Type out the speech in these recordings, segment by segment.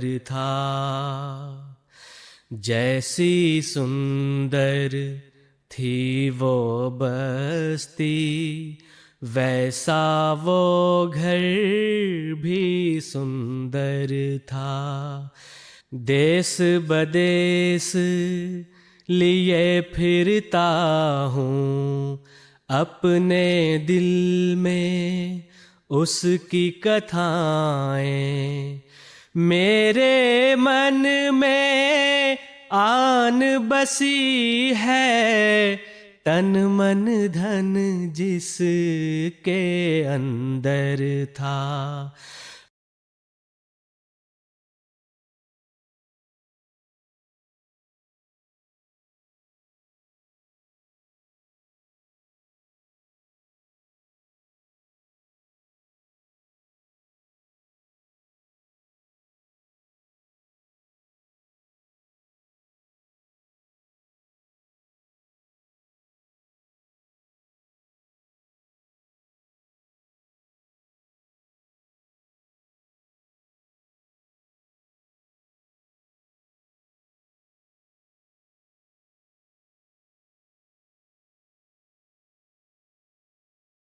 सुंदर था। जैसी सुंदर थी वो बस्ती, वैसा वो घर भी सुंदर था। देश बदेश लिए फिरता हूँ, अपने दिल में उसकी कथाएं। मेरे मन में आन बसी है, तन मन धन जिसके अंदर था।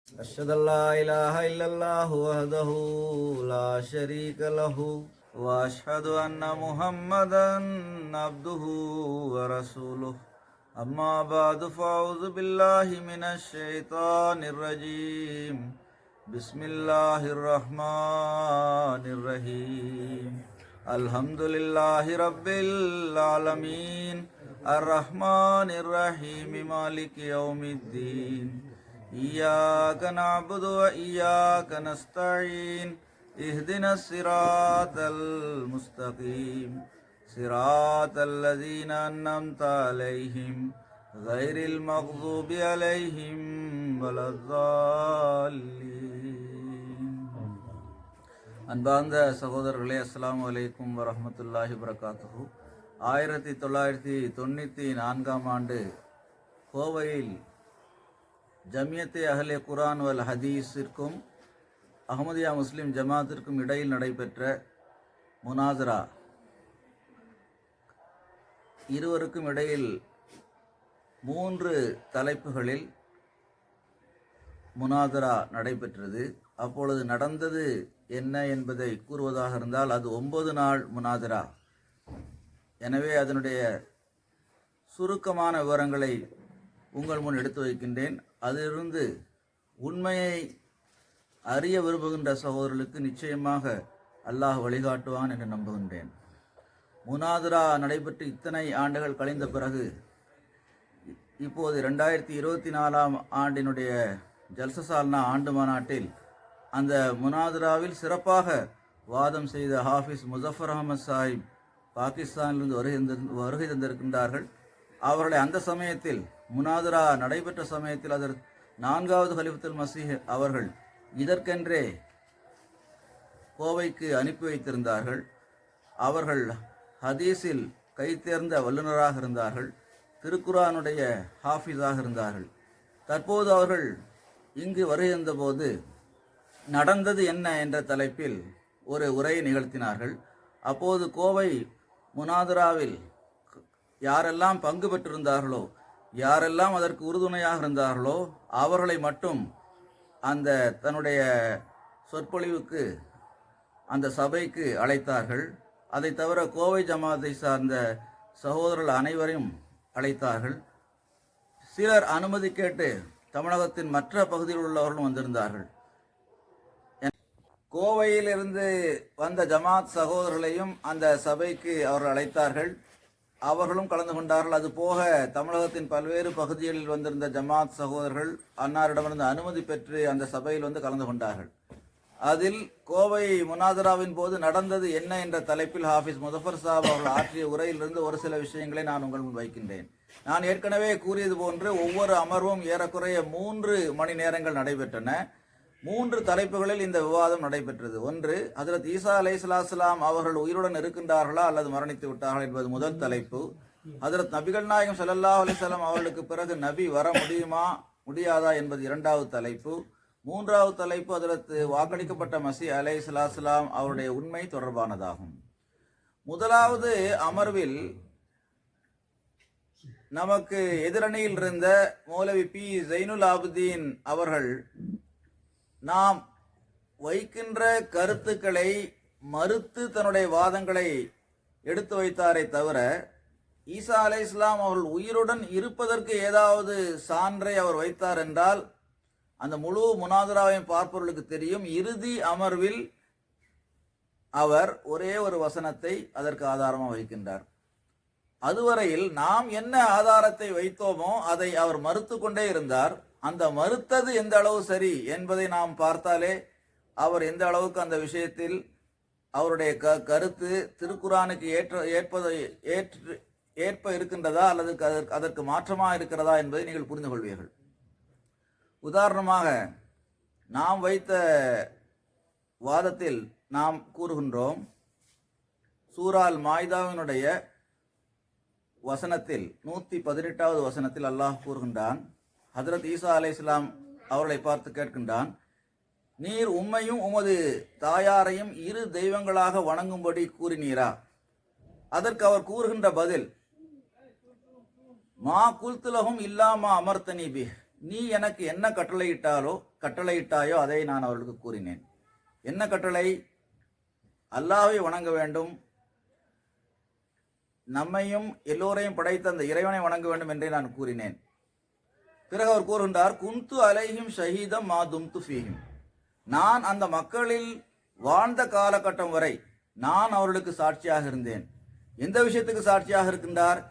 أشهد أن لا إله إلا الله وحده لا شريك له وأشهد أن محمدا عبده ورسوله أما بعد فأعوذ بالله من الشيطان الرجيم بسم الله الرحمن الرحيم الحمد لله رب العالمين الرحمن الرحيم مالك يوم الدين إياك نعبد وإياك نستعين اهدنا الصراط المستقيم صراط الذين أنعمت عليهم غير المغضوب عليهم ولا الضالين. அன்பார்ந்த சகோதரர்களே, அஸ்ஸலாமு அலைக்கும் வரஹ்மத்துல்லாஹி வபரகாத்துஹு. 1994ஆம் ஆண்டு கோவையில் ஜமியத்தே அஹ்லே குர்ஆன் வல் ஹதீஸிற்கும் அஹ்மதியா முஸ்லிம் ஜமாத்திற்கும் இடையில் நடைபெற்ற முனாசரா, இருவருக்கும் இடையில் 3 தலைப்புகளில் முனாசரா நடைபெற்றது. அப்பொழுது நடந்தது என்ன என்பதை கூறுவதாக இருந்தால் அது 9 நாள் முனாசரா. எனவே அதனுடைய சுருக்கமான விவரங்களை உங்கள் முன் எடுத்து வைக்கின்றேன். அதிலிருந்து உண்மையை அறிய விரும்புகின்ற சகோதரர்களுக்கு நிச்சயமாக அல்லாஹ் வழிகாட்டுவான் என்று நம்புகின்றேன். முனாதரா நடைபெற்று இத்தனை ஆண்டுகள் கழிந்த பிறகு இப்போது 2024ஆம் ஆண்டினுடைய ஜல்சசால்னா ஆண்டு மாநாட்டில் அந்த முனாதராவில் சிறப்பாக வாதம் செய்த ஹாஃபிஸ் முசஃபர் அஹமத் சாஹிப் பாகிஸ்தானிலிருந்து வருகை தந்திருக்கின்றார்கள். அவர்களை அந்த சமயத்தில் முனாதரா நடைபெற்ற சமயத்தில் அதற்கு 4வது கலிஃபத்துல் மசீஹ் அவர்கள் இதற்கென்றே கோவைக்கு அனுப்பி வைத்திருந்தார்கள். அவர்கள் ஹதீஸில் கைதேர்ந்த வல்லுநராக இருந்தார்கள், திருக்குர்ஆனுடைய ஹாஃபிஸாக இருந்தார்கள். தற்போது அவர்கள் இங்கு வருகின்றபோது நடந்தது என்ன என்ற தலைப்பில் ஒரு உரையை நிகழ்த்தினார்கள். அப்போது கோவை முனாதராவில் யாரெல்லாம் பங்கு பெற்றிருந்தார்களோ, யாரெல்லாம் அதற்கு உறுதுணையாக இருந்தார்களோ அவர்களை மட்டும் அந்த தன்னுடைய சொற்பொழிவுக்கு அந்த சபைக்கு அழைத்தார்கள். அதை தவிர கோவை ஜமாத்தை சார்ந்த சகோதரர்கள் அனைவரையும் அழைத்தார்கள். சிலர் அனுமதி கேட்டு தமிழகத்தின் மற்ற பகுதியில் உள்ளவர்களும் வந்திருந்தார்கள். கோவையிலிருந்து வந்த ஜமாத் சகோதரர்களையும் அந்த சபைக்கு அவர்கள் அழைத்தார்கள். அவர்களும் கலந்து கொண்டார்கள். அது போக தமிழகத்தின் பல்வேறு பகுதிகளில் வந்திருந்த ஜமாத் சகோதரர்கள் அன்னாரிடமிருந்து அனுமதி பெற்று அந்த சபையில் வந்து கலந்து கொண்டார்கள். அதில் கோவை முனாதராவின் போது நடந்தது என்ன என்ற தலைப்பில் ஹாஃபிஸ் முசஃபர் சாப் அவர்கள் ஆற்றிய உரையிலிருந்து ஒரு சில விஷயங்களை நான் உங்கள் முன் வைக்கின்றேன். நான் ஏற்கனவே கூறியது போன்று ஒவ்வொரு அமர்வும் ஏறக்குறைய 3 மணி நேரங்கள் நடைபெற்றன. 3 தலைப்புகளில் இந்த விவாதம் நடைபெற்றது. ஒன்று, ஹஜ்ரத் ஈசா அலைஹிஸ்ஸலாம் அவர்கள் உயிருடன் இருக்கின்றார்களா அல்லது மரணித்து விட்டார்கள் என்பது முதல் தலைப்பு. ஹஜ்ரத் நபிகள் நாயகம் ஸல்லல்லாஹு அலைஹி வஸல்லம் அவர்களுக்கு பிறகு நபி வர முடியுமா முடியாதா என்பது 2வது தலைப்பு. 3வது தலைப்பு ஹஜ்ரத் வாக்களிக்கப்பட்ட மஸீஹ் அலைஹிஸ்ஸலாம் அவருடைய உண்மை தொடர்பானதாகும். முதலாவது அமர்வில் நமக்கு எதிரணியில் இருந்த மௌலவி பி ஜைனுல் ஆபிதீன் அவர்கள் நாம் வைக்கின்ற கருத்துக்களை மறுத்து தன்னுடைய வாதங்களை எடுத்து வைத்தாரே தவிர ஈசா அலைஹிஸ்ஸலாம் அவர்கள் உயிருடன் இருப்பதற்கு ஏதாவது சான்றை அவர் வைத்தார் என்றால் அந்த முழு முனாதராவையும் பார்ப்பவர்களுக்கு தெரியும். இறுதி அமர்வில் அவர் ஒரே ஒரு வசனத்தை அதற்கு ஆதாரமாக வைக்கின்றார். அதுவரையில் நாம் என்ன ஆதாரத்தை வைத்தோமோ அதை அவர் மறுத்து கொண்டே இருந்தார். அந்த மறுத்தது எந்த அளவு சரி என்பதை நாம் பார்த்தாலே அவர் எந்த அளவுக்கு அந்த விஷயத்தில் அவருடைய கருத்து திருக்குரானுக்கு ஏற்ப இருக்கின்றதா அல்லது அதற்கு மாற்றமாக இருக்கிறதா என்பதை நீங்கள் புரிந்து கொள்வீர்கள். உதாரணமாக நாம் வைத்த வாதத்தில் நாம் கூறுகின்றோம், சூரால் மாய்தாவினுடைய வசனத்தில் 118வது வசனத்தில் அல்லாஹ் கூறுகின்றான், ஹஜ்ரத் ஈசா அலைஹிஸ்ஸலாம் அவர்களை பார்த்து கேட்கின்றான், நீர் உம்மையும் உமது தாயாரையும் இரு தெய்வங்களாக வணங்கும்படி கூறினீரா? அதற்கு அவர் கூறுகின்ற பதில், மா குல்துலகும் இல்லாமா அமர்த்தனி பி, நீ எனக்கு என்ன கட்டளையிட்டாயோ அதை நான் அவர்களுக்கு கூறினேன். என்ன கட்டளை? அல்லாஹ்வை வணங்க வேண்டும், நம்மையும் எல்லோரையும் படைத்த அந்த இறைவனை வணங்க வேண்டும் என்றே நான் கூறினேன். பிறகு அவர் கூறுகின்றார், குந்து அலைஹிம் ஷஹீதம் மா தும்து ஃபீஹிம், நான் அந்த மக்களில் வாழ்ந்த காலகட்டம் வரை நான் அவர்களுக்கு சாட்சியாக இருந்தேன். எந்த விஷயத்துக்கு சாட்சியாக இருக்கின்றார்?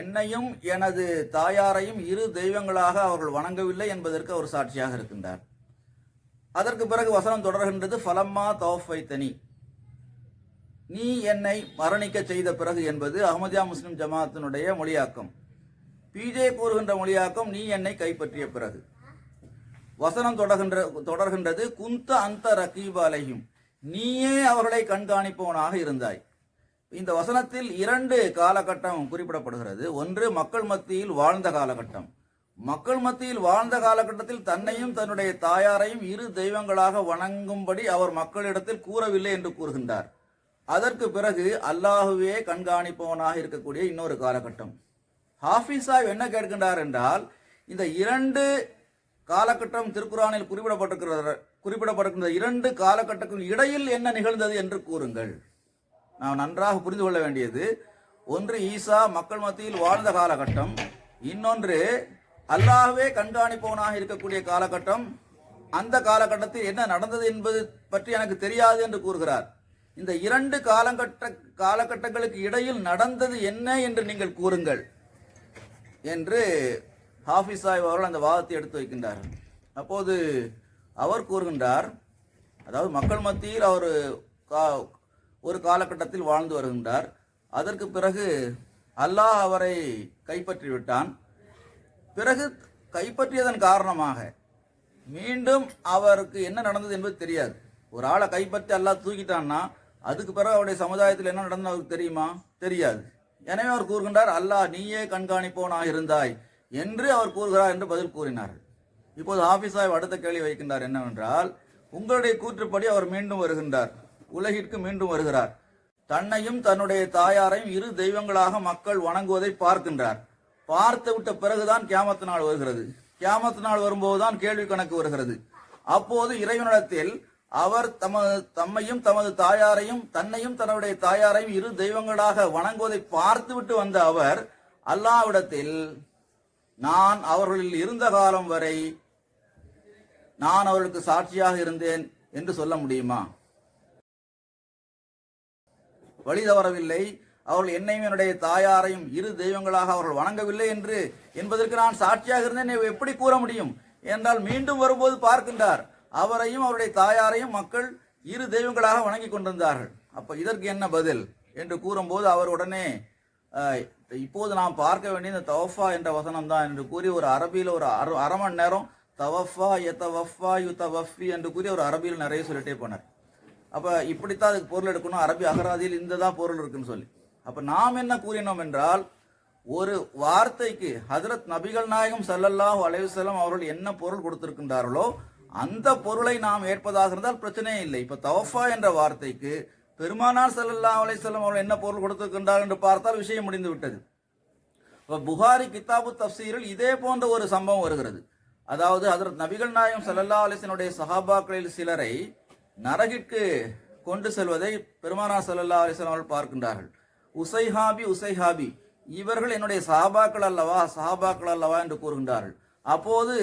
என்னையும் எனது தாயாரையும் இரு தெய்வங்களாக அவர்கள் வணங்கவில்லை என்பதற்கு அவர் சாட்சியாக இருக்கின்றார். அதற்கு பிறகு வசனம் தொடர்கின்றது, ஃபலம்மா தௌஃபைத்தனி, நீ என்னை மரணிக்க செய்த பிறகு என்பது அஹ்மதியா முஸ்லிம் ஜமாத்தினுடைய மொழியாக்கம். பிஜே கூறுகின்ற மொழியாக்கம், நீ என்னை கைப்பற்றிய பிறகு. வசனம் தொடர்கின்றது, குந்த அந்த ரகீப் அலைஹிம், நீயே அவர்களை கண்காணிப்பவனாக இருந்தாய். இந்த வசனத்தில் 2 காலகட்டம் குறிப்பிடப்படுகிறது. ஒன்று மக்கள் மத்தியில் வாழ்ந்த காலகட்டம். மக்கள் மத்தியில் வாழ்ந்த காலகட்டத்தில் தன்னையும் தன்னுடைய தாயாரையும் இரு தெய்வங்களாக வணங்கும்படி அவர் மக்களிடத்தில் கூறவில்லை என்று கூறுகின்றார். அதற்கு பிறகு அல்லாஹுவே கண்காணிப்பவனாக இருக்கக்கூடிய இன்னொரு காலகட்டம். ஹாஃபிஸ் சாஹிப் என்ன கேட்கின்றார் என்றால், இந்த 2 காலகட்டம் திருக்குரானில் குறிப்பிடப்பட்டிருக்கிற 2 காலகட்டத்திற்கு இடையில் என்ன நிகழ்ந்தது என்று கூறுங்கள். நாம் நன்றாக புரிந்து கொள்ள வேண்டியது, ஒன்று ஈசா மக்கள் மத்தியில் வாழ்ந்த காலகட்டம், இன்னொன்று அல்லாஹ்வே கண்காணிப்பவனாக இருக்கக்கூடிய காலகட்டம். அந்த காலகட்டத்தில் என்ன நடந்தது என்பது பற்றி எனக்கு தெரியாது என்று கூறுகிறார். இந்த 2 காலகட்டங்களுக்கு இடையில் நடந்தது என்ன என்று நீங்கள் கூறுங்கள் என்று ஹாஃபிஸ் சாஹிப் அவர்கள் அந்த வாதத்தை எடுத்து வைக்கின்றார்கள். அப்போது அவர் கூறுகின்றார், அதாவது மக்கள் மத்தியில் அவர் ஒரு காலகட்டத்தில் வாழ்ந்து வருகின்றார். அதற்கு பிறகு அல்லாஹ் அவரை கைப்பற்றி விட்டான். பிறகு கைப்பற்றியதன் காரணமாக மீண்டும் அவருக்கு என்ன நடந்தது என்பது தெரியாது. ஒரு ஆளை கைப்பற்றி அல்லாஹ் தூக்கிட்டான்னா அதுக்கு பிறகு அவருடைய சமுதாயத்தில் என்ன நடந்தது அவருக்கு தெரியுமா? தெரியாது. எனவே அவர் கூறுகின்றார், அல்லாஹ் நீயே கண்காணிப்பவனாக இருந்தாய் என்று அவர் கூறுகிறார் என்று பதில் கூறினார். இப்போது ஹாஃபிஸ் சாஹிப் அடுத்த கேள்வி வைக்கின்றார், என்னவென்றால், உங்களுடைய கூற்றுப்படி அவர் மீண்டும் வருகின்றார், உலகிற்கு மீண்டும் வருகிறார், தன்னையும் தன்னுடைய தாயாரையும் இரு தெய்வங்களாக மக்கள் வணங்குவதை பார்க்கின்றார். பார்த்து விட்ட பிறகுதான் கியாமத் நாள் வருகிறது. கியாமத் நாள் வரும்போதுதான் கேள்வி கணக்கு வருகிறது. அப்போது இறைவனிடத்தில் அவர் தம்மையும் தமது தாயாரையும் தன்னையும் தன்னுடைய தாயாரையும் இரு தெய்வங்களாக வணங்குவதை பார்த்துவிட்டு வந்த அவர் அல்லாஹ்விடத்தில், நான் அவர்களில் இருந்த காலம் வரை நான் அவர்களுக்கு சாட்சியாக இருந்தேன் என்று சொல்ல முடியுமா? வழி தவறவில்லை, அவர்கள் என்னையும் என்னுடைய தாயாரையும் இரு தெய்வங்களாக அவர்கள் வணங்கவில்லை என்பதற்கு நான் சாட்சியாக இருந்தேன் எப்படி கூற முடியும் என்றால், மீண்டும் வரும்போது பார்க்கின்றார், அவரையும் அவருடைய தாயாரையும் மக்கள் இரு தெய்வங்களாக வணங்கி கொண்டிருந்தார்கள். அப்ப இதற்கு என்ன பதில் என்று கூறும்போது அவர் உடனே, இப்போது நாம் பார்க்க வேண்டிய இந்த தவஃபா என்ற வசனம் தான் என்று கூறி ஒரு அரபியில் ஒரு அரை மணி நேரம் தவஃபா யதவஃபா யுதவஃபி என்று கூறி ஒரு அரபியில் நிறைய சொல்லிட்டே போனார். அப்ப இப்படித்தான் அதுக்கு பொருள் எடுக்கணும், அரபி அகராதியில் இந்த தான் பொருள் இருக்குன்னு சொல்லி. அப்ப நாம் என்ன கூறினோம் என்றால், ஒரு வார்த்தைக்கு ஹஜ்ரத் நபிகள் நாயகம் ஸல்லல்லாஹு அலைஹி வஸல்லம் அவர்கள் என்ன பொருள் கொடுத்திருக்கின்றார்களோ அந்த பொருளை நாம் ஏற்பதாக இருந்தால் பிரச்சனையே இல்லை. இப்ப தவஃபா என்ற வார்த்தைக்கு பெருமானார் ஸல்லல்லாஹு அலைஹி வஸல்லம் அவர்கள் என்ன பொருள் கொடுத்திருக்கின்றார் என்று பார்த்தால் விஷயம் முடிந்து விட்டது. புகாரி கிதாபு தஃப்சீரில் இதே போன்ற ஒரு சம்பவம் வருகிறது. அதாவது ஹஜ்ரத் நபிகள் நாயகம் ஸல்லல்லாஹு அலைஹி வஸல்லம் சஹாபாக்களில் சிலரை நரகிற்கு கொண்டு செல்வதை பெருமானார் ஸல்லல்லாஹு அலைஹி வஸல்லம் அவர்கள் பார்க்கின்றார்கள். உசைஹாபி இவர்கள் என்னுடைய சஹாபாக்கள் அல்லவா என்று கூறுகின்றார்கள். அப்போது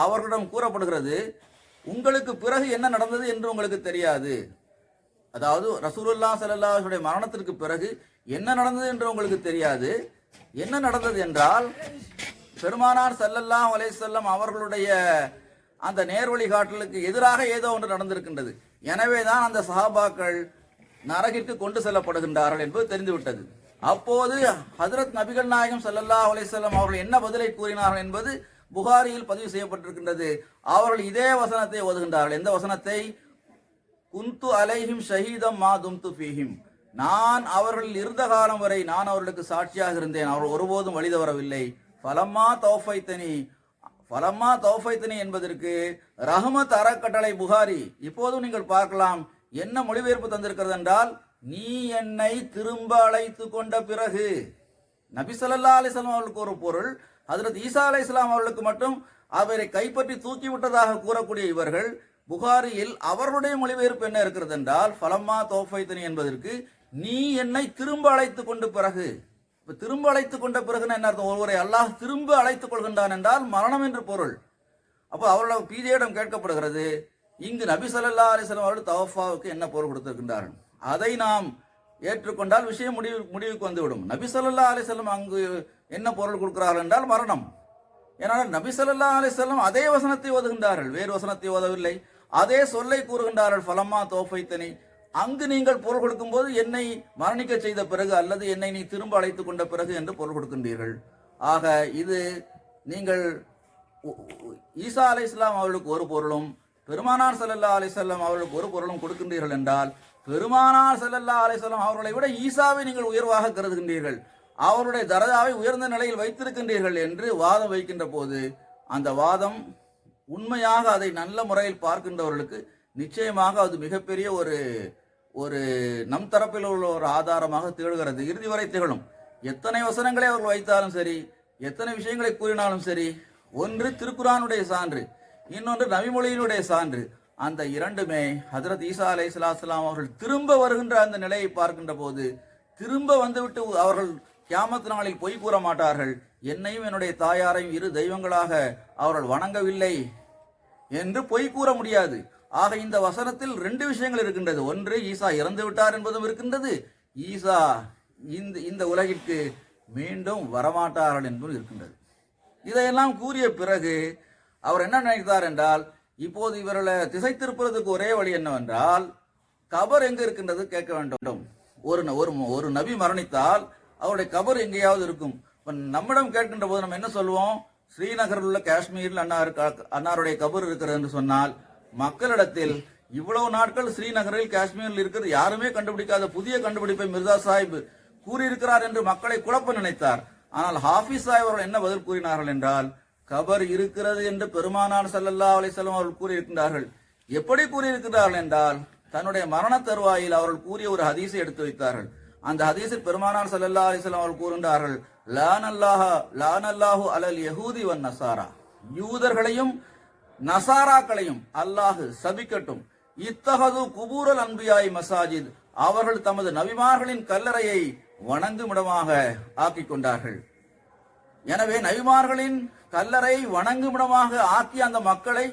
அவர்களிடம் கூறப்படுகிறது, உங்களுக்கு பிறகு என்ன நடந்தது என்று உங்களுக்கு தெரியாது. அதாவது ரசூலுல்லாஹ் ஸல்லல்லாஹு அலைஹி வஸல்லம் மரணத்திற்கு பிறகு என்ன நடந்தது என்று உங்களுக்கு தெரியாது. என்ன நடந்தது என்றால், பெருமானார் ஸல்லல்லாஹு அலைஹி வஸல்லம் அவர்களுடைய அந்த நேர்வழி காட்டலுக்கு எதிராக ஏதோ ஒன்று நடந்திருக்கின்றது. எனவேதான் அந்த சஹாபாக்கள் நரகிற்கு கொண்டு செல்லப்படுகின்றார்கள் என்பது தெரிந்துவிட்டது. அப்போது ஹஜ்ரத் நபிகள் நாயகம் ஸல்லல்லாஹு அலைஹி வஸல்லம் அவர்கள் என்ன பதிலை கூறினார்கள் என்பது புகாரியில் பதிவு செய்யப்பட்டிருக்கின்றது. அவர்கள் இதே வசனத்தை ஓதுகின்றார்கள். எந்த வசனத்தை? குந்து அலைஹிம் ஷஹீதம் மா தும்து ஃபீஹிம், நான் அவர்கள் இருந்த காலம் வரை நான் அவர்களுக்கு சாட்சியாக இருந்தேன், அவர்கள் ஒருபோதும் வழி தவறவில்லை. ஃபலம்மா தௌஃபைத்தனி என்பதற்கு ரஹ்மத் அறக்கட்டளை புகாரி. இப்போதும் நீங்கள் பார்க்கலாம் என்ன மொழிபெயர்ப்பு தந்திருக்கிறது என்றால், நீ என்னை திரும்ப அழைத்து கொண்ட பிறகு. நபி ஸல்லல்லாஹு அலைஹி வஸல்லம் அவர்களுக்கு ஒரு பொருள், ஹஜ்ரத் ஈசா அலைஹிஸ்ஸலாம் அவர்களுக்கு மட்டும் அவரை கைப்பற்றி தூக்கிவிட்டதாக கூறக்கூடிய இவர்கள் புகாரியில் அவர்களுடைய மொழிபெயர்ப்பு என்ன இருக்கிறது என்றால், ஃபலம்மா தௌஃபைத்தனி என்பதற்கு நீ என்னை திரும்ப அழைத்து கொண்டு பிறகு. இப்ப திரும்ப அழைத்து கொண்ட பிறகுன்னு என்ன அர்த்தம்? ஒருவரை அல்லாஹ் திரும்ப அழைத்துக் கொள்கின்றான் என்றால் மரணம் என்று பொருள். அப்போ அவர்களோட பிஜேயிடம் கேட்கப்படுகிறது, இங்கு நபி ஸல்லல்லாஹு அலைஹி வஸல்லம் அவர்கள் தவஃபாவுக்கு என்ன பொருள் கொடுத்திருக்கின்றார்கள்? அதை நாம் ஏற்றுக்கொண்டால் விஷயம் முடிவுக்கு வந்துவிடும். நபி ஸல்லல்லாஹு அலைஹி வஸல்லம் அங்கு என்ன பொருள் கொடுக்கிறார்கள் என்றால் மரணம். ஏனால் நபி ஸல்லல்லாஹு அலைஹி வஸல்லம் அதே வசனத்தை ஓதுகின்றார்கள், வேறு வசனத்தை ஓதவில்லை. அதே சொல்லை கூறுகின்றார்கள், ஃபலம்மா தௌஃபைத்தனி. அங்கு நீங்கள் பொருள் கொடுக்கும் போது என்னை மரணிக்க செய்த பிறகு அல்லது என்னை நீ திரும்ப அழைத்துக் கொண்ட பிறகு என்று பொருள் கொடுக்கின்றீர்கள். ஆக இது நீங்கள் ஈசா அலைஹிஸ்ஸலாம் அவர்களுக்கு ஒரு பொருளும் பெருமானார் ஸல்லல்லாஹு அலைஹி வஸல்லம் அவர்களுக்கு ஒரு பொருளும் கொடுக்கின்றீர்கள் என்றால், பெருமானார் ஸல்லல்லாஹு அலைஹி வஸல்லம் அவர்களை விட ஈசாவை நீங்கள் உயர்வாக கருதுகின்றீர்கள், அவருடைய தரஜாவை உயர்ந்த நிலையில் வைத்திருக்கின்றீர்கள் என்று வாதம் வைக்கின்ற போது, அந்த வாதம் உண்மையாக அதை நல்ல முறையில் பார்க்கின்றவர்களுக்கு நிச்சயமாக அது மிகப்பெரிய ஒரு நம் தரப்பில் உள்ள ஒரு ஆதாரமாக திகழ்கிறது. இறுதி வரை திகழும். எத்தனை வசனங்களை அவர்கள் வைத்தாலும் சரி, எத்தனை விஷயங்களை கூறினாலும் சரி, ஒன்று திருக்குரானுடைய சான்று, இன்னொன்று நபிமொழியினுடைய சான்று. அந்த இரண்டுமே ஹஜ்ரத் ஈசா அலைஹிஸ்ஸலாம் அவர்கள் திரும்ப வருகின்ற அந்த நிலையை பார்க்கின்ற போது, திரும்ப வந்துவிட்டு அவர்கள் கியாமத் நாளில் பொய் கூற மாட்டார்கள். என்னையும் என்னுடைய தாயாரையும் இரு தெய்வங்களாக அவர்கள் வணங்கவில்லை என்று பொய் கூற முடியாது. ஆக இந்த வசனத்தில் ரெண்டு விஷயங்கள் இருக்கின்றது. ஒன்று, ஈசா இறந்து விட்டார் என்பதும் இருக்கின்றது, ஈசா இந்த உலகிற்கு மீண்டும் வரமாட்டார்கள் என்பதும் இருக்கின்றது. இதையெல்லாம் கூறிய பிறகு அவர் என்ன நினைத்தார் என்றால், இப்போது இவர்களை திசை திருப்புறதுக்கு ஒரே வழி என்னவென்றால், கபர் எங்க இருக்கின்றது கேட்க வேண்டும். ஒரு நபி மரணித்தால் அவருடைய கபர் எங்கேயாவது இருக்கும். நம்மிடம் கேட்கின்ற போது நம்ம என்ன சொல்வோம்? ஸ்ரீநகரில் உள்ள காஷ்மீரில் அன்னாருடைய கபர் இருக்கிறது என்று சொன்னால், மக்களிடத்தில் இவ்வளவு நாட்கள் ஸ்ரீநகரில் காஷ்மீரில் இருக்கிறது யாருமே கண்டுபிடிக்காத புதிய கண்டுபிடிப்பை மிர்சா சாஹிப் கூறியிருக்கிறார் என்று மக்களை குழப்ப நினைத்தார். ஆனால் ஹாஃபிஸ் சாஹிப் அவர்கள் என்ன பதில் கூறினார்கள் என்றால், கபர் இருக்கிறது என்று பெருமானார் ஸல்லல்லாஹு அலைஹி வஸல்லம் அவர்கள் கூறியிருக்கின்றார்கள். எப்படி கூறியிருக்கிறார்கள் என்றால், தன்னுடைய மரண தருவாயில் அவர்கள் கூறிய ஒரு ஹதீஸை எடுத்து வைத்தார்கள். அந்த ஹதீஸில் பெருமானார் ஸல்லல்லாஹு அலைஹி வஸல்லம் அவர்கள் கூறுகின்றார்கள், லானல்லாஹு அலல் யஹூதி வன் நசாரா, யூதர்களையும் நசாராக்களையும் அல்லாஹ் சபிக்கட்டும். இத்தகது குபூரல் அன்பியாய் மசாஜித், அவர்கள் தமது நபிமார்களின் கல்லறையை வணங்குமிடமாக ஆக்கிக் கொண்டார்கள். எனவே நபிமார்களின் கல்லறை வணங்குமிடமாக ஆக்கிய அந்த மக்களை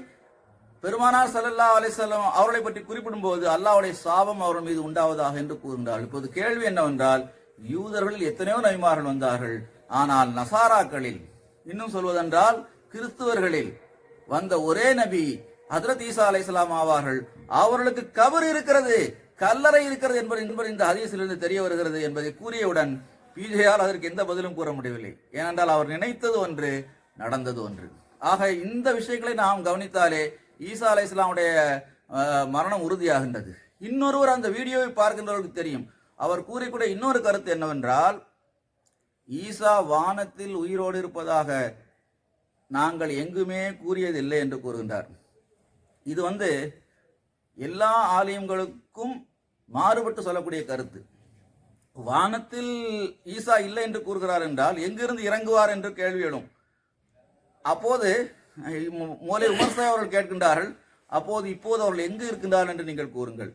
பெருமானார் ஸல்லல்லாஹு அலைஹி வஸல்லம் அவர்களை பற்றி குறிப்பிடும் போது அல்லாஹ்வுடைய சாபம் அவர்கள் மீது உண்டாவதாக என்று கூறுகின்றார்கள். இப்போது கேள்வி என்னவென்றால், யூதர்களில் எத்தனையோ நபிமார்கள் வந்தார்கள், ஆனால் நசாராக்களில், இன்னும் சொல்வதென்றால் கிறிஸ்துவர்களில் வந்த ஒரே நபி ஹஜ்ரத் ஈசா அலைஹிஸ்ஸலாம் ஆவார்கள். அவர்களுக்கு கபர் இருக்கிறது, கல்லறை இருக்கிறது என்பது இந்த ஹதீஸிலிருந்து தெரிய வருகிறது என்பதை கூறியவுடன் பிஜேயால் அதற்கு எந்த பதிலும் கூற முடியவில்லை. ஏனென்றால் அவர் நினைத்தது ஒன்று, நடந்தது ஒன்று. ஆக இந்த விஷயங்களை நாம் கவனித்தாலே ஈசா அலைஹிஸ்ஸலாமுடைய மரணம் உறுதியாகின்றது. இன்னொருவர் அந்த வீடியோவை பார்க்கின்றவர்களுக்கு தெரியும். அவர் கூறிக்கூடிய இன்னொரு கருத்து என்னவென்றால், ஈசா வானத்தில் உயிரோடு இருப்பதாக நாங்கள் எங்குமே கூறியதில்லை என்று கூறுகின்றார். இது எல்லா ஆலிம்களுக்கும் மாறுபட்டு சொல்லக்கூடிய கருத்து. வானத்தில் ஈசா இல்லை என்று கூறுகிறார் என்றால் எங்கிருந்து இறங்குவார் என்று கேள்வி எழும். அப்போது மோலை உமர் சாஹிப் அவர்கள் கேட்கின்றார்கள், அப்போது இப்போது அவர்கள் எங்கு இருக்கின்றார் என்று நீங்கள் கூறுங்கள்.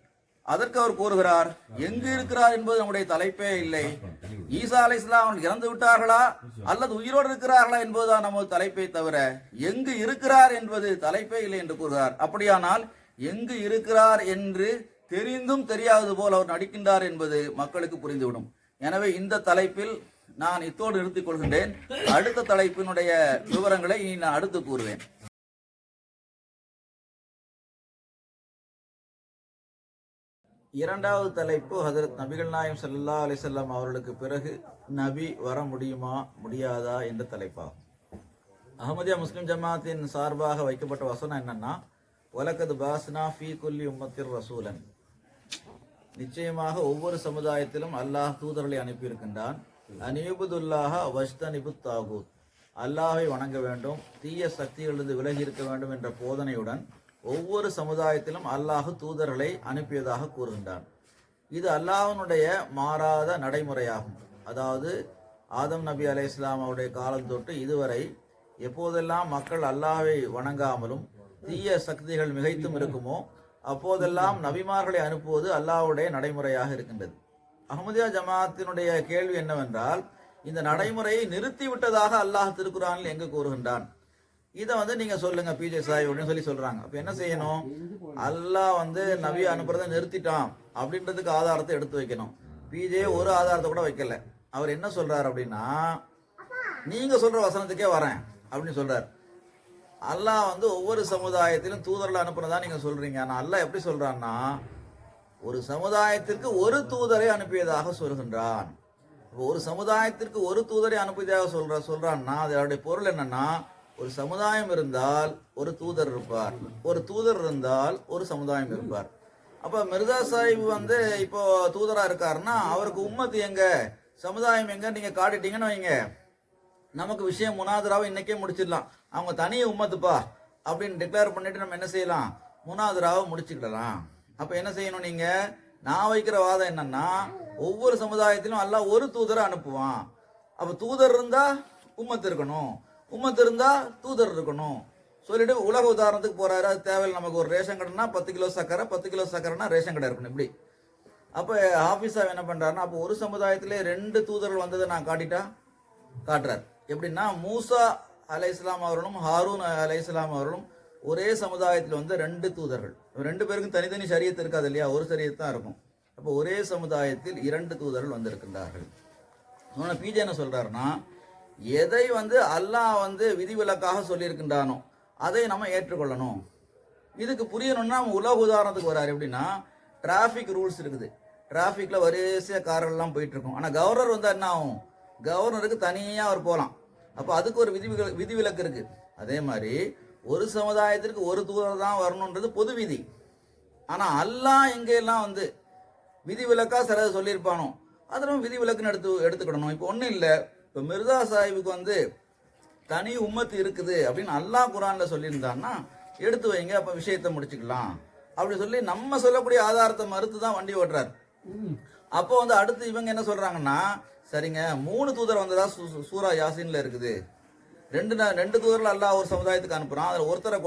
அதற்கு அவர் கூறுகிறார், எங்கு இருக்கிறார் என்பது நம்முடைய தலைப்பே இல்லை. ஈசா அலைஹிஸ்ஸலாம் அவர்கள் இறந்து விட்டார்களா அல்லது உயிரோடு இருக்கிறார்களா என்பதுதான் நமது தலைப்பை தவிர எங்கு இருக்கிறார் என்பது தலைப்பே இல்லை என்று கூறுகிறார். அப்படியானால் எங்கு இருக்கிறார் என்று தெரிந்தும் தெரியாதது போல் அவர் நடிக்கின்றார் என்பது மக்களுக்கு புரிந்துவிடும். எனவே இந்த தலைப்பில் நான் இத்தோடு நிறுத்திக் கொள்கின்றேன். அடுத்த தலைப்பினுடைய விவரங்களை இனி நான் அடுத்து கூறுவேன். இரண்டாவது தலைப்பு ஹஜரத் நபிகள் நாயகம் ஸல்லல்லாஹு அலைஹி வஸல்லம் அவர்களுக்கு பிறகு நபி வர முடியுமா முடியாதா என்ற தலைப்பாகும். அஹ்மதியா முஸ்லிம் ஜமாத்தின் சார்பாக வைக்கப்பட்ட வசனம் என்னன்னா, வலக்கது பாஸ்னா ஃபீ குல்லி உம்மத்திர் ரசூலன், நிச்சயமாக ஒவ்வொரு சமுதாயத்திலும் அல்லாஹ் தூதர்களை அனுப்பியிருக்கின்றான். அனியுபுதுல்லாஹ வஜ்தனிபு தாகூத், அல்லாஹை வணங்க வேண்டும், தீய சக்திகளிலிருந்து விலகி இருக்க வேண்டும் என்ற போதனையுடன் ஒவ்வொரு சமுதாயத்திலும் அல்லாஹ் தூதர்களை அனுப்பியதாக கூறுகின்றான். இது அல்லாஹ்வினுடைய மாறாத நடைமுறையாகும். அதாவது ஆதம் நபி அலைஹிஸ்ஸலாம் அவருடைய காலம் தொட்டு இதுவரை எப்போதெல்லாம் மக்கள் அல்லாஹ்வை வணங்காமலும் தீய சக்திகள் மிகைத்தும் இருக்குமோ அப்போதெல்லாம் நபிமார்களை அனுப்புவது அல்லாஹ்வுடைய நடைமுறையாக இருக்கின்றது. அஹ்மதியா ஜமாத்தினுடைய கேள்வி என்னவென்றால், இந்த நடைமுறையை நிறுத்திவிட்டதாக அல்லாஹ் திருக்குரானில் எங்கு கூறுகின்றான்? இதை நீங்க சொல்லுங்க பிஜே சாஹிப் அப்படின்னு சொல்றாங்க. அப்ப என்ன செய்யணும்? அல்லாஹ் நபி அனுப்புறதை நிறுத்திட்டான் அப்படின்றதுக்கு ஆதாரத்தை எடுத்து வைக்கணும். பிஜே ஒரு ஆதாரத்தை கூட வைக்கல. அவர் என்ன சொல்றாரு அப்படின்னா, நீங்க சொல்ற வசனத்துக்கே வரேன் அப்படின்னு சொல்றாரு. அல்லாஹ் ஒவ்வொரு சமுதாயத்திலும் தூதர்களை அனுப்புறதா நீங்க சொல்றீங்க. ஆனா அல்லாஹ் எப்படி சொல்றான்னா, ஒரு சமுதாயத்திற்கு ஒரு தூதரை அனுப்பியதாக சொல்கின்றான். ஒரு சமுதாயத்திற்கு ஒரு தூதரை அனுப்பியதாக சொல்றான்னா அதனுடைய பொருள் என்னன்னா, ஒரு சமுதாயம் இருந்தால் ஒரு தூதர் இருப்பார், ஒரு தூதர் இருந்தால் ஒரு சமுதாயம் இருப்பார். அப்ப மிர்சா சாஹிப் இப்போ தூதரா இருக்காருன்னா அவருக்கு உம்மத்து எங்க, சமுதாயம் எங்க நீங்க காட்டிட்டீங்கன்னு வைங்க, நமக்கு விஷயம் முனாதராவை இன்னைக்கே முடிச்சிடலாம். அவங்க தனிய உம்மத்துப்பா அப்படின்னு டிக்ளேர் பண்ணிட்டு நம்ம என்ன செய்யலாம், முனாதராவை முடிச்சுக்கிடலாம். அப்ப என்ன செய்யணும், நீங்க நான் வைக்கிற வாதம் என்னன்னா, ஒவ்வொரு சமுதாயத்திலும் அல்லாஹ் ஒரு தூதரை அனுப்புவான். அப்ப தூதர் இருந்தா உம்மத்து இருக்கணும், உம்மத்து இருந்தா தூதர் இருக்கணும் சொல்லிட்டு உலக உதாரணத்துக்கு போறாரு. அது தேவையில்லை. நமக்கு ஒரு ரேஷன் கடைனா 10 கிலோ சக்கரை, 10 கிலோ சக்கரைனா ரேஷன் கடை இருக்கணும் இப்படி. அப்ப ஆபீஸா என்ன பண்றாருன்னா, அப்போ ஒரு சமுதாயத்திலே 2 தூதர்கள் வந்ததை நான் காட்டுறார். எப்படின்னா, மூசா அலைஹிஸ்ஸலாம் அவர்களும் ஹாரூன் அலைஹிஸ்ஸலாம் அவர்களும் ஒரே சமுதாயத்தில் 2 தூதர்கள். 2 பேருக்கும் தனித்தனி ஷரியத் இருக்காது இல்லையா, ஒரு ஷரியத் தான் இருக்கும். அப்போ ஒரே சமுதாயத்தில் 2 தூதர்கள் வந்திருக்கின்றார்கள். பிஜே என்ன சொல்றாருன்னா, எதை அல்லாஹ் விதிவிலக்காக சொல்லியிருக்கின்றானோ அதை நம்ம ஏற்றுக்கொள்ளணும். இதுக்கு புரியணும்னா உலக உதாரணத்துக்கு வராரு. எப்படின்னா, டிராஃபிக் ரூல்ஸ் இருக்குது. டிராஃபிக்ல வரிசையா கார்கள்லாம் போயிட்டு இருக்கும். ஆனா கவர்னர் என்ன ஆகும், கவர்னருக்கு தனியா அவர் போகலாம். அப்போ அதுக்கு ஒரு விதிவிலக்கு இருக்கு. அதே மாதிரி ஒரு சமுதாயத்திற்கு ஒரு தூதர் தான் வரணுன்றது பொது விதி. ஆனா அல்லாஹ் எங்கெல்லாம் விதிவிலக்கா சிலதை சொல்லியிருப்பானோ அதெல்லாம் விதிவிலக்குன்னு எடுத்துக்கிடணும். இப்போ ஒன்றும் இல்லை, இப்போ மிர்சா சாஹிபுக்கு தனி உம்மத்து இருக்குது அப்படின்னு அல்லாஹ் குரான்ல சொல்லியிருந்தான்னா எடுத்து வைங்க, அப்ப விஷயத்தை முடிச்சுக்கலாம் அப்படி சொல்லி நம்ம சொல்லக்கூடிய ஆதாரத்தை மறுத்து தான் வண்டி ஓட்டுறாரு. அப்போ அடுத்து இவங்க என்ன சொல்றாங்கன்னா, சரிங்க 3 தூதர் வந்ததா சூரா யாசின்ல இருக்குது. 2 தூதர்கள் அல்லாஹ் ஒரு சமுதாயத்துக்கு அனுப்புறான். அதுல ஒருத்தரை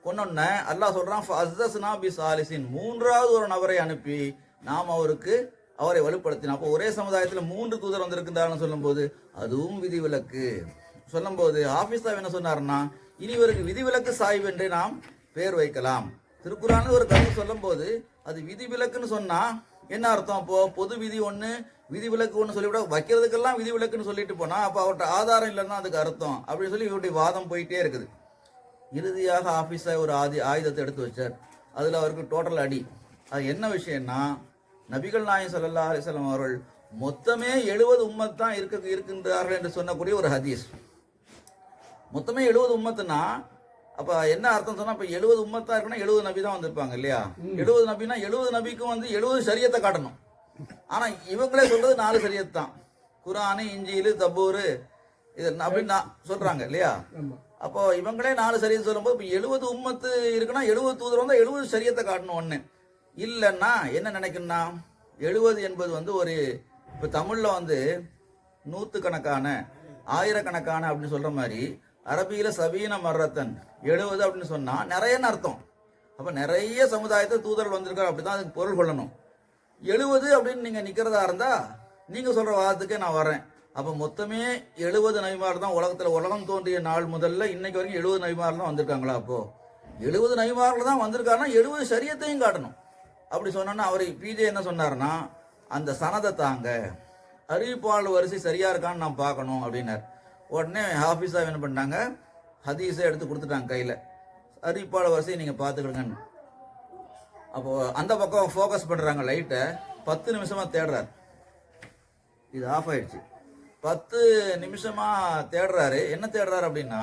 கொன்னொன்ன அல்லாஹ் சொல்றான், ஃபஅஸ்ஸஸ்னா பி சாலிசின், 3வது ஒரு நபரை அனுப்பி நாம் அவரை வலுப்படுத்தினோம். அப்போ ஒரே சமுதாயத்தில் 3 தூதர் வந்திருக்கின்றார்கள் சொல்லும்போது அதுவும் விதிவிலக்கு. சொல்லும்போது ஆபீஸா என்ன சொன்னார்னா, இனி இவருக்கு விதிவிலக்கு சாஹிப் என்று நாம் பேர் வைக்கலாம். திருக்குறான் ஒரு கருத்து சொல்லும் போது அது விதிவிலக்குன்னு சொன்னா என்ன அர்த்தம்? அப்போ பொது விதி ஒண்ணு விதிவிலக்கு ஒண்ணு சொல்லிவிட வைக்கிறதுக்கெல்லாம் விதிவிலக்குன்னு சொல்லிட்டு போனா அப்ப அவர்கிட்ட ஆதாரம் இல்லைன்னா அதுக்கு அர்த்தம் அப்படின்னு சொல்லி இவருடைய வாதம் போயிட்டே இருக்குது. இறுதியாக ஆபீஸா ஒரு ஆயுதத்தை எடுத்து வச்சார். அதுல அவருக்கு டோட்டல் அடி. அது என்ன விஷயம்னா, நபிகள் நாயகம் ஸல்லல்லாஹு அலைஹி வஸல்லம் அவர்கள் மொத்தமே 70 உம்மத் தான் இருக்கின்றார்கள் என்று சொன்னக்கூடிய ஒரு ஹதீஸ். மொத்தமே 70 உம்மத்துனா அப்ப என்ன அர்த்தம் சொன்னா, இப்ப 70 உம்மத்தா இருக்குன்னா 70 நபி தான் வந்திருப்பாங்க இல்லையா? 70 நபினா 70 நபிக்கும் 70 ஷரியத்தை காட்டணும். ஆனா இவங்களே சொல்றது 4 ஷரியத் தான். குர்ஆன், இன்ஜீல், தபூர் இது அப்படின்னு சொல்றாங்க இல்லையா? அப்போ இவங்களே 4 ஷரியத் சொல்லும்போது இப்ப 70 உம்மத்து இருக்குன்னா 70 தூதர் 70 ஷரியத்தை காட்டணும் ஒண்ணு. இல்லைன்னா என்ன நினைக்கணும்னா 70 என்பது வந்து ஒரு இப்போ தமிழில் வந்து நூற்றுக்கணக்கான ஆயிரக்கணக்கான அப்படின்னு சொல்கிற மாதிரி அரபியில் சபீன மர்ரத்தன் 70 அப்படின்னு சொன்னால் நிறையன்னு அர்த்தம். அப்போ நிறைய சமுதாயத்தை தூதர்கள் வந்திருக்காரு அப்படி தான் அதுக்கு பொருள் கொள்ளணும். 70 அப்படின்னு நீங்கள் நிற்கிறதா இருந்தால் நீங்கள் சொல்கிற வாதத்துக்கே நான் வரேன். அப்போ மொத்தமே 70 நபிமார் தான் உலகத்தில், உலகம் தோன்றிய நாள் முதல்ல இன்னைக்கு வரைக்கும் 70 நபிமார் தான் வந்திருக்காங்களா? அப்போது 70 நபிமார்கள் தான் வந்திருக்காருன்னா 70 சரியத்தையும் காட்டணும். அப்படி சொன்னோன்னா அவர் பிஜே என்ன சொன்னார்னா, அந்த சனதை தாங்க, அறிவிப்பாளர் வரிசை சரியாக இருக்கான்னு நான் பார்க்கணும் அப்படின்னார். உடனே ஹாஃபிஸாக என்ன பண்ணாங்க, ஹதீஸை எடுத்து கொடுத்துட்டாங்க கையில், அறிவிப்பாளர் வரிசையை நீங்கள் பார்த்துக்கிடுங்கன்னு. அப்போது அந்த பக்கம் ஃபோக்கஸ் பண்ணுறாங்க லைட்டை, 10 நிமிஷமாக தேடுறாரு. இது ஆஃப் ஆயிடுச்சு. 10 நிமிஷமாக தேடுறாரு. என்ன தேடுறாரு அப்படின்னா,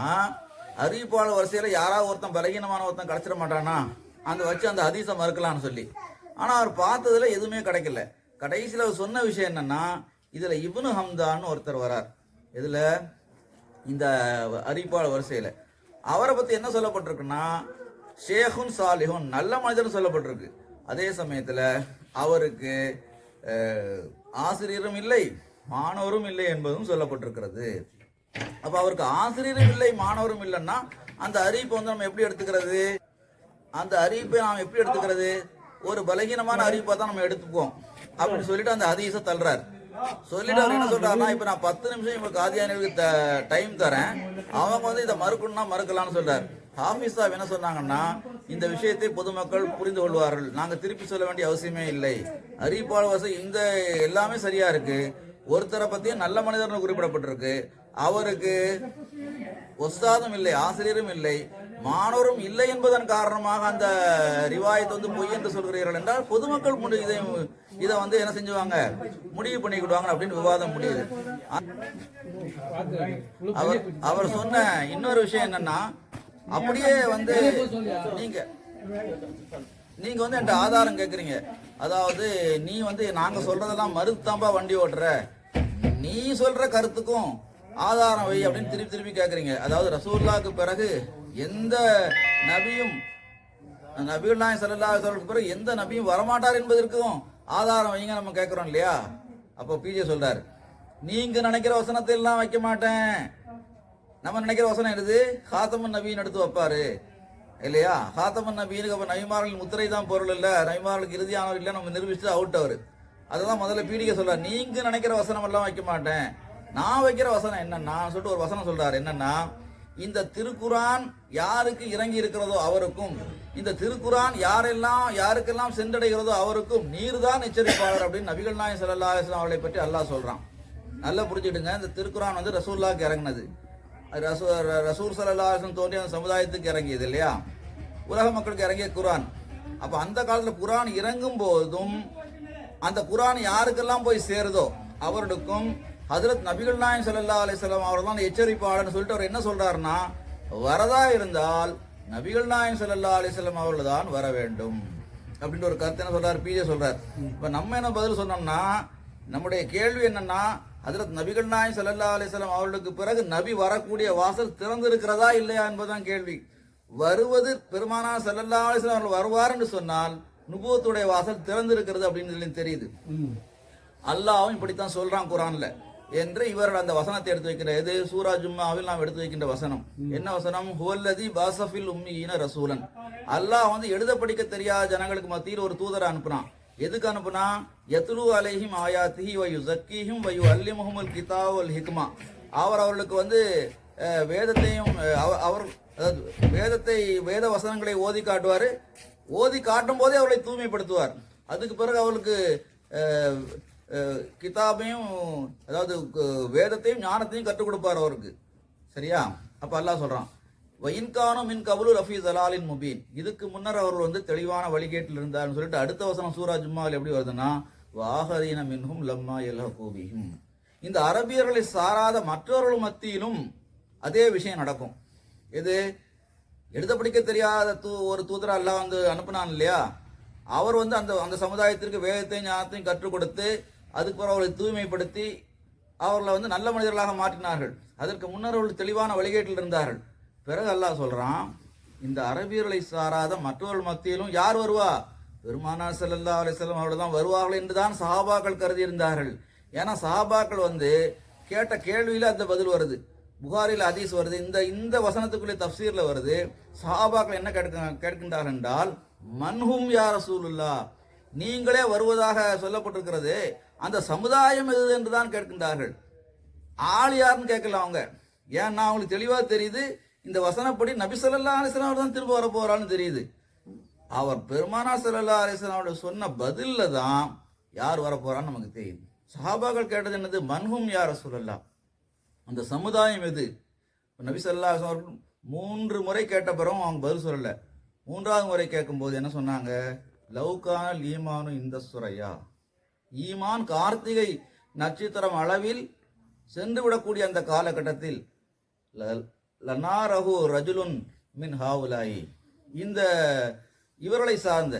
அறிவிப்பாளர் வரிசையில் யாராவது ஒருத்தன் பலகீனமான ஒருத்தன் கிடச்சிட மாட்டானா அந்த வச்சு அந்த ஹதீஸை மறுக்கலான்னு சொல்லி. ஆனால் அவர் பார்த்ததுல எதுவுமே கிடைக்கல. கடைசியில் அவர் சொன்ன விஷயம் என்னன்னா, இதில் இப்னு ஹம்தான்னு ஒருத்தர் வரார். இதில் இந்த அறிவிப்பாளர் வரிசையில் அவரை பற்றி என்ன சொல்லப்பட்டிருக்குன்னா, ஷேகுன் சாலிஹுன், நல்ல மனிதர்னு சொல்லப்பட்டிருக்கு. அதே சமயத்தில் அவருக்கு ஆசிரியரும் இல்லை மாணவரும் இல்லை என்பதும் சொல்லப்பட்டிருக்கிறது. அப்போ அவருக்கு ஆசிரியரும் இல்லை மாணவரும் இல்லைன்னா அந்த அறிவிப்பை வந்து நம்ம எப்படி எடுத்துக்கிறது? அந்த அறிவிப்பை நாம் எப்படி எடுத்துக்கிறது? ஒரு பலகீனமான அறிவிப்பை தான் நம்ம எடுத்துக்குவோம் அப்படின்னு சொல்லிட்டு அந்த ஹதீஸை தள்ளுறாரு. சொல்லிட்டு அவர் என்ன சொல்றாருன்னா, இப்போ நான் 10 நிமிஷம் இவங்களுக்கு காதியானிகளுக்கு டைம் தரேன், அவங்க வந்து இதை மறுக்கணும்னா மறுக்கலாம்னு சொல்றாரு. ஹாஃபிஸ் சாஹிப் என்ன சொன்னாங்கன்னா, இந்த விஷயத்தை பொதுமக்கள் புரிந்து கொள்வார்கள், நாங்கள் திருப்பி சொல்ல வேண்டிய அவசியமே இல்லை, அறிவிப்பாளர் வசதி இந்த எல்லாமே சரியா இருக்கு, ஒருத்தரை பற்றியும் நல்ல மனிதர்னு குறிப்பிடப்பட்டிருக்கு, அவருக்கு ஒஸ்தாதும் இல்லை ஆசிரியரும் இல்லை மாணவரும் இல்லை என்பதன் காரணமாக அந்த ரிவாயத்தை வந்து பொய் என்று சொல்கிறீர்கள் என்றால் பொதுமக்கள் இதை வந்து என்ன செஞ்சுவாங்க, முடிவு பண்ணிக்கிடுவாங்க அப்படின்னு விவாதம் முடியுது. அவர் சொன்ன இன்னொரு விஷயம் என்னன்னா, அப்படியே வந்து நீங்க வந்து என்கிட்ட ஆதாரம் கேட்குறீங்க, அதாவது நீ வந்து நாங்க சொல்றதெல்லாம் மறுத்தாம்பா வண்டி ஓட்டுற, நீ சொல்ற கருத்துக்கும் ஆதாரம் வை அப்படின்னு திருப்பி திருப்பி கேட்குறீங்க. அதாவது ரசூலுல்லாஹ்க்கு பிறகு எந்த நபியும், நபிகள் நாயகம் ஸல்லல்லாஹு அலைஹி வஸல்லம் பிறகு எந்த நபியும் வரமாட்டார் என்பதற்கும் ஆதாரம் வைங்க நம்ம கேட்குறோம் இல்லையா? அப்போ பிஜே சொல்றாரு, நீங்க நினைக்கிற வசனத்தை எல்லாம் வைக்க மாட்டேன், நம்ம நினைக்கிற வசனம் எடுத்து ஹாத்தமன் நபின்னு எடுத்து வைப்பாரு இல்லையா? ஹாத்தமன் நபின்னு அப்போ நபிமார்கள் முத்திரை தான் பொருள் இல்லை, நபிமார்களுக்கு இறுதியானவர் இல்லை நம்ம நிரூபிச்சுட்டு அவுட் அவர். அதுதான் முதல்ல பீடிகை சொல்றாரு, நீங்க நினைக்கிற வசனம் எல்லாம் வைக்க மாட்டேன், நான் வைக்கிற வசனம் என்னன்னா சொல்லிட்டு ஒரு வசனம் சொல்றாரு. என்னன்னா, இந்த திருக்குரான் யாருக்கு இறங்கி இருக்கிறதோ அவருக்கும், இந்த திருக்குரான் யாருக்கெல்லாம் சென்றடைகிறதோ அவருக்கும் நீர் தான் எச்சரிப்பாளர் அப்படின்னு நபிகள் நாயகம் ஸல்லல்லாஹு அலைஹி வஸல்லம் அவர்களை பற்றி அல்லாஹ் சொல்றான். நல்லா புரிஞ்சுடுங்க, இந்த திருக்குரான் வந்து ரசூலுல்லாஹ்க்கு இறங்கினது, ரசூல் ஸல்லல்லாஹு அலைஹி வஸல்லம் தோன்றிய அந்த சமுதாயத்துக்கு இறங்கியது இல்லையா, உலக மக்களுக்கு இறங்கிய குரான். அப்ப அந்த காலத்துல குரான் இறங்கும் போதும் அந்த குரான் யாருக்கெல்லாம் போய் சேருதோ அவருக்கும் ஹஜ்ரத் நபிகள் நாயகம் ஸல்லல்லாஹு அலைஹி வஸல்லம் அவர் தான் எச்சரிப்பாளர்னு சொல்லிட்டு அவர் என்ன சொல்றாருன்னா, வரதா இருந்தால் நபிகள் நாயகம் ஸல்லல்லாஹு அலைஹி வஸல்லம் அவர்கள் தான் வர வேண்டும் அப்படின்ற ஒரு கருத்து என்ன சொல்றாரு, பிஜே சொல்றாரு. இப்ப நம்ம என்ன பதில் சொன்னோம்னா, நம்முடைய கேள்வி என்னன்னா, ஹஜ்ரத் நபிகள் நாயகம் ஸல்லல்லாஹு அலைஹி வஸல்லம் அவர்களுக்கு பிறகு நபி வரக்கூடிய வாசல் திறந்திருக்கிறதா இல்லையா என்பதுதான் கேள்வி. வருவது பெருமானார் ஸல்லல்லாஹு அலைஹி வஸல்லம் அவர்கள் வருவார் என்று சொன்னால் நுபுவத்துடைய வாசல் திறந்திருக்கிறது அப்படின்னு தெரியுது. அல்லாஹ்வும் இப்படித்தான் சொல்றான் குரான்ல என்று இவரோட அந்த வசனத்தை எடுத்து வைக்கிற, எது சூரா ஜும்மாவில் நாம் எடுத்து வைக்கின்ற வசனம் என்ன வசனம், ஹுவல்லதி பாஸஃபில் உம்மீன ரசூலன், அல்லாஹ் வந்து எழுத படிக்க தெரியாத ஜனங்களுக்கு மத்தியில் ஒரு தூதரை அனுப்புனான். எதுக்கு அனுப்புனா, யத்லு அலைஹிம் ஆயாத்திஹி வ யுஸக்கிஹிம் வ யுஅல்லிமுஹுமுல் கிதாப வல் ஹிக்மா, அவர்களுக்கு வந்து வேதத்தையும் அவர் வேத வசனங்களை ஓதி காட்டுவார், ஓதி காட்டும் போதே அவர்களை தூய்மைப்படுத்துவார், அதுக்கு பிறகு அவர்களுக்கு கிதாபையும் அதாவது வேதத்தையும் ஞானத்தையும் கற்றுக் கொடுப்பார் அவருக்கு. சரியா? அப்ப அல்லாஹ் சொல்றான், வயின்கானும் மின் கபுலு ரஃபி ஜலாலின் முபீன், இதுக்கு முன்னர் அவர்கள் வந்து தெளிவான வழிகேட்டில் இருந்தார்னு சொல்லிட்டு அடுத்த வசனம் சூரா ஜும்மாவில் எப்படி வருதுன்னா, வாஹரீன மின்ஹும் லம்மா யல்ஹகூபிஹிம், இந்த அரபியர்களை சாராத மற்றவர்கள் மத்தியிலும் அதே விஷயம் நடக்கும். எது, எழுத படிக்க தெரியாத ஒரு தூதரை அல்லாஹ் வந்து அனுப்புனான் இல்லையா, அவர் வந்து அந்த அந்த சமுதாயத்திற்கு வேதத்தையும் ஞானத்தையும் கற்றுக் கொடுத்து அதுக்கப்புறம் அவர்களை தூய்மைப்படுத்தி அவர்களை வந்து நல்ல மனிதர்களாக மாற்றினார்கள். அதற்கு முன்னர் அவர்கள் தெளிவான வழிகேட்டில் இருந்தார்கள். பிறகு அல்லாஹ் சொல்றான், இந்த அரபியர்களை சாராத மற்றவர்கள் மத்தியிலும் யார் வருவா, பெருமானார் ஸல்லல்லாஹு அலைஹி வஸல்லம் அவர்கள் தான் வருவார்கள் என்று தான் சஹாபாக்கள் கருதி இருந்தார்கள். ஏன்னா சஹாபாக்கள் கேட்ட கேள்வியில அந்த பதில் வருது. புகாரில் ஹதீஸ் வருது. இந்த வசனத்துக்குள்ளே தஃப்சீர்ல வருது. சஹாபாக்கள் என்ன கேட்கின்றார்கள் என்றால், மன்ஹும் யா ரசூலுல்லாஹ், நீங்களே வருவதாக சொல்லப்பட்டிருக்கிறது, அந்த சமுதாயம் எது என்று தான் கேட்கின்றார்கள். ஆள் யாருன்னு கேட்கல அவங்க. ஏன்னா அவங்களுக்கு தெளிவாக தெரியுது, இந்த வசனப்படி நபி ஸல்லல்லாஹு அலைஹி வஸல்லம் தான் திரும்ப வர போறான்னு தெரியுது. அவர் பெருமானார் ஸல்லல்லாஹு அலைஹி வஸல்லம் அவர்கள் சொன்ன பதில்ல தான் யார் வர போறான்னு நமக்கு தெரியுது. சஹாபாக்கள் கேட்டது என்னது? மன்ஹும் யா ரசூலுல்லாஹ், அந்த சமுதாயம் எது? நபி ஸல்லல்லாஹு அலைஹி வஸல்லம் 3 முறை கேட்ட பிறகும் அவங்க பதில் சொல்லல. 3வது முறை கேட்கும்போது என்ன சொன்னாங்க? லவ்கானல் ஈமானு இந்த சுரையா, ஈமான் கார்த்திகை நட்சத்திரம் அளவில் சென்று விடக்கூடிய அந்த காலகட்டத்தில் லனாரஹு ரஜுலுன் மின் ஹாவுலாயி, இந்த இவர்களை சார்ந்த,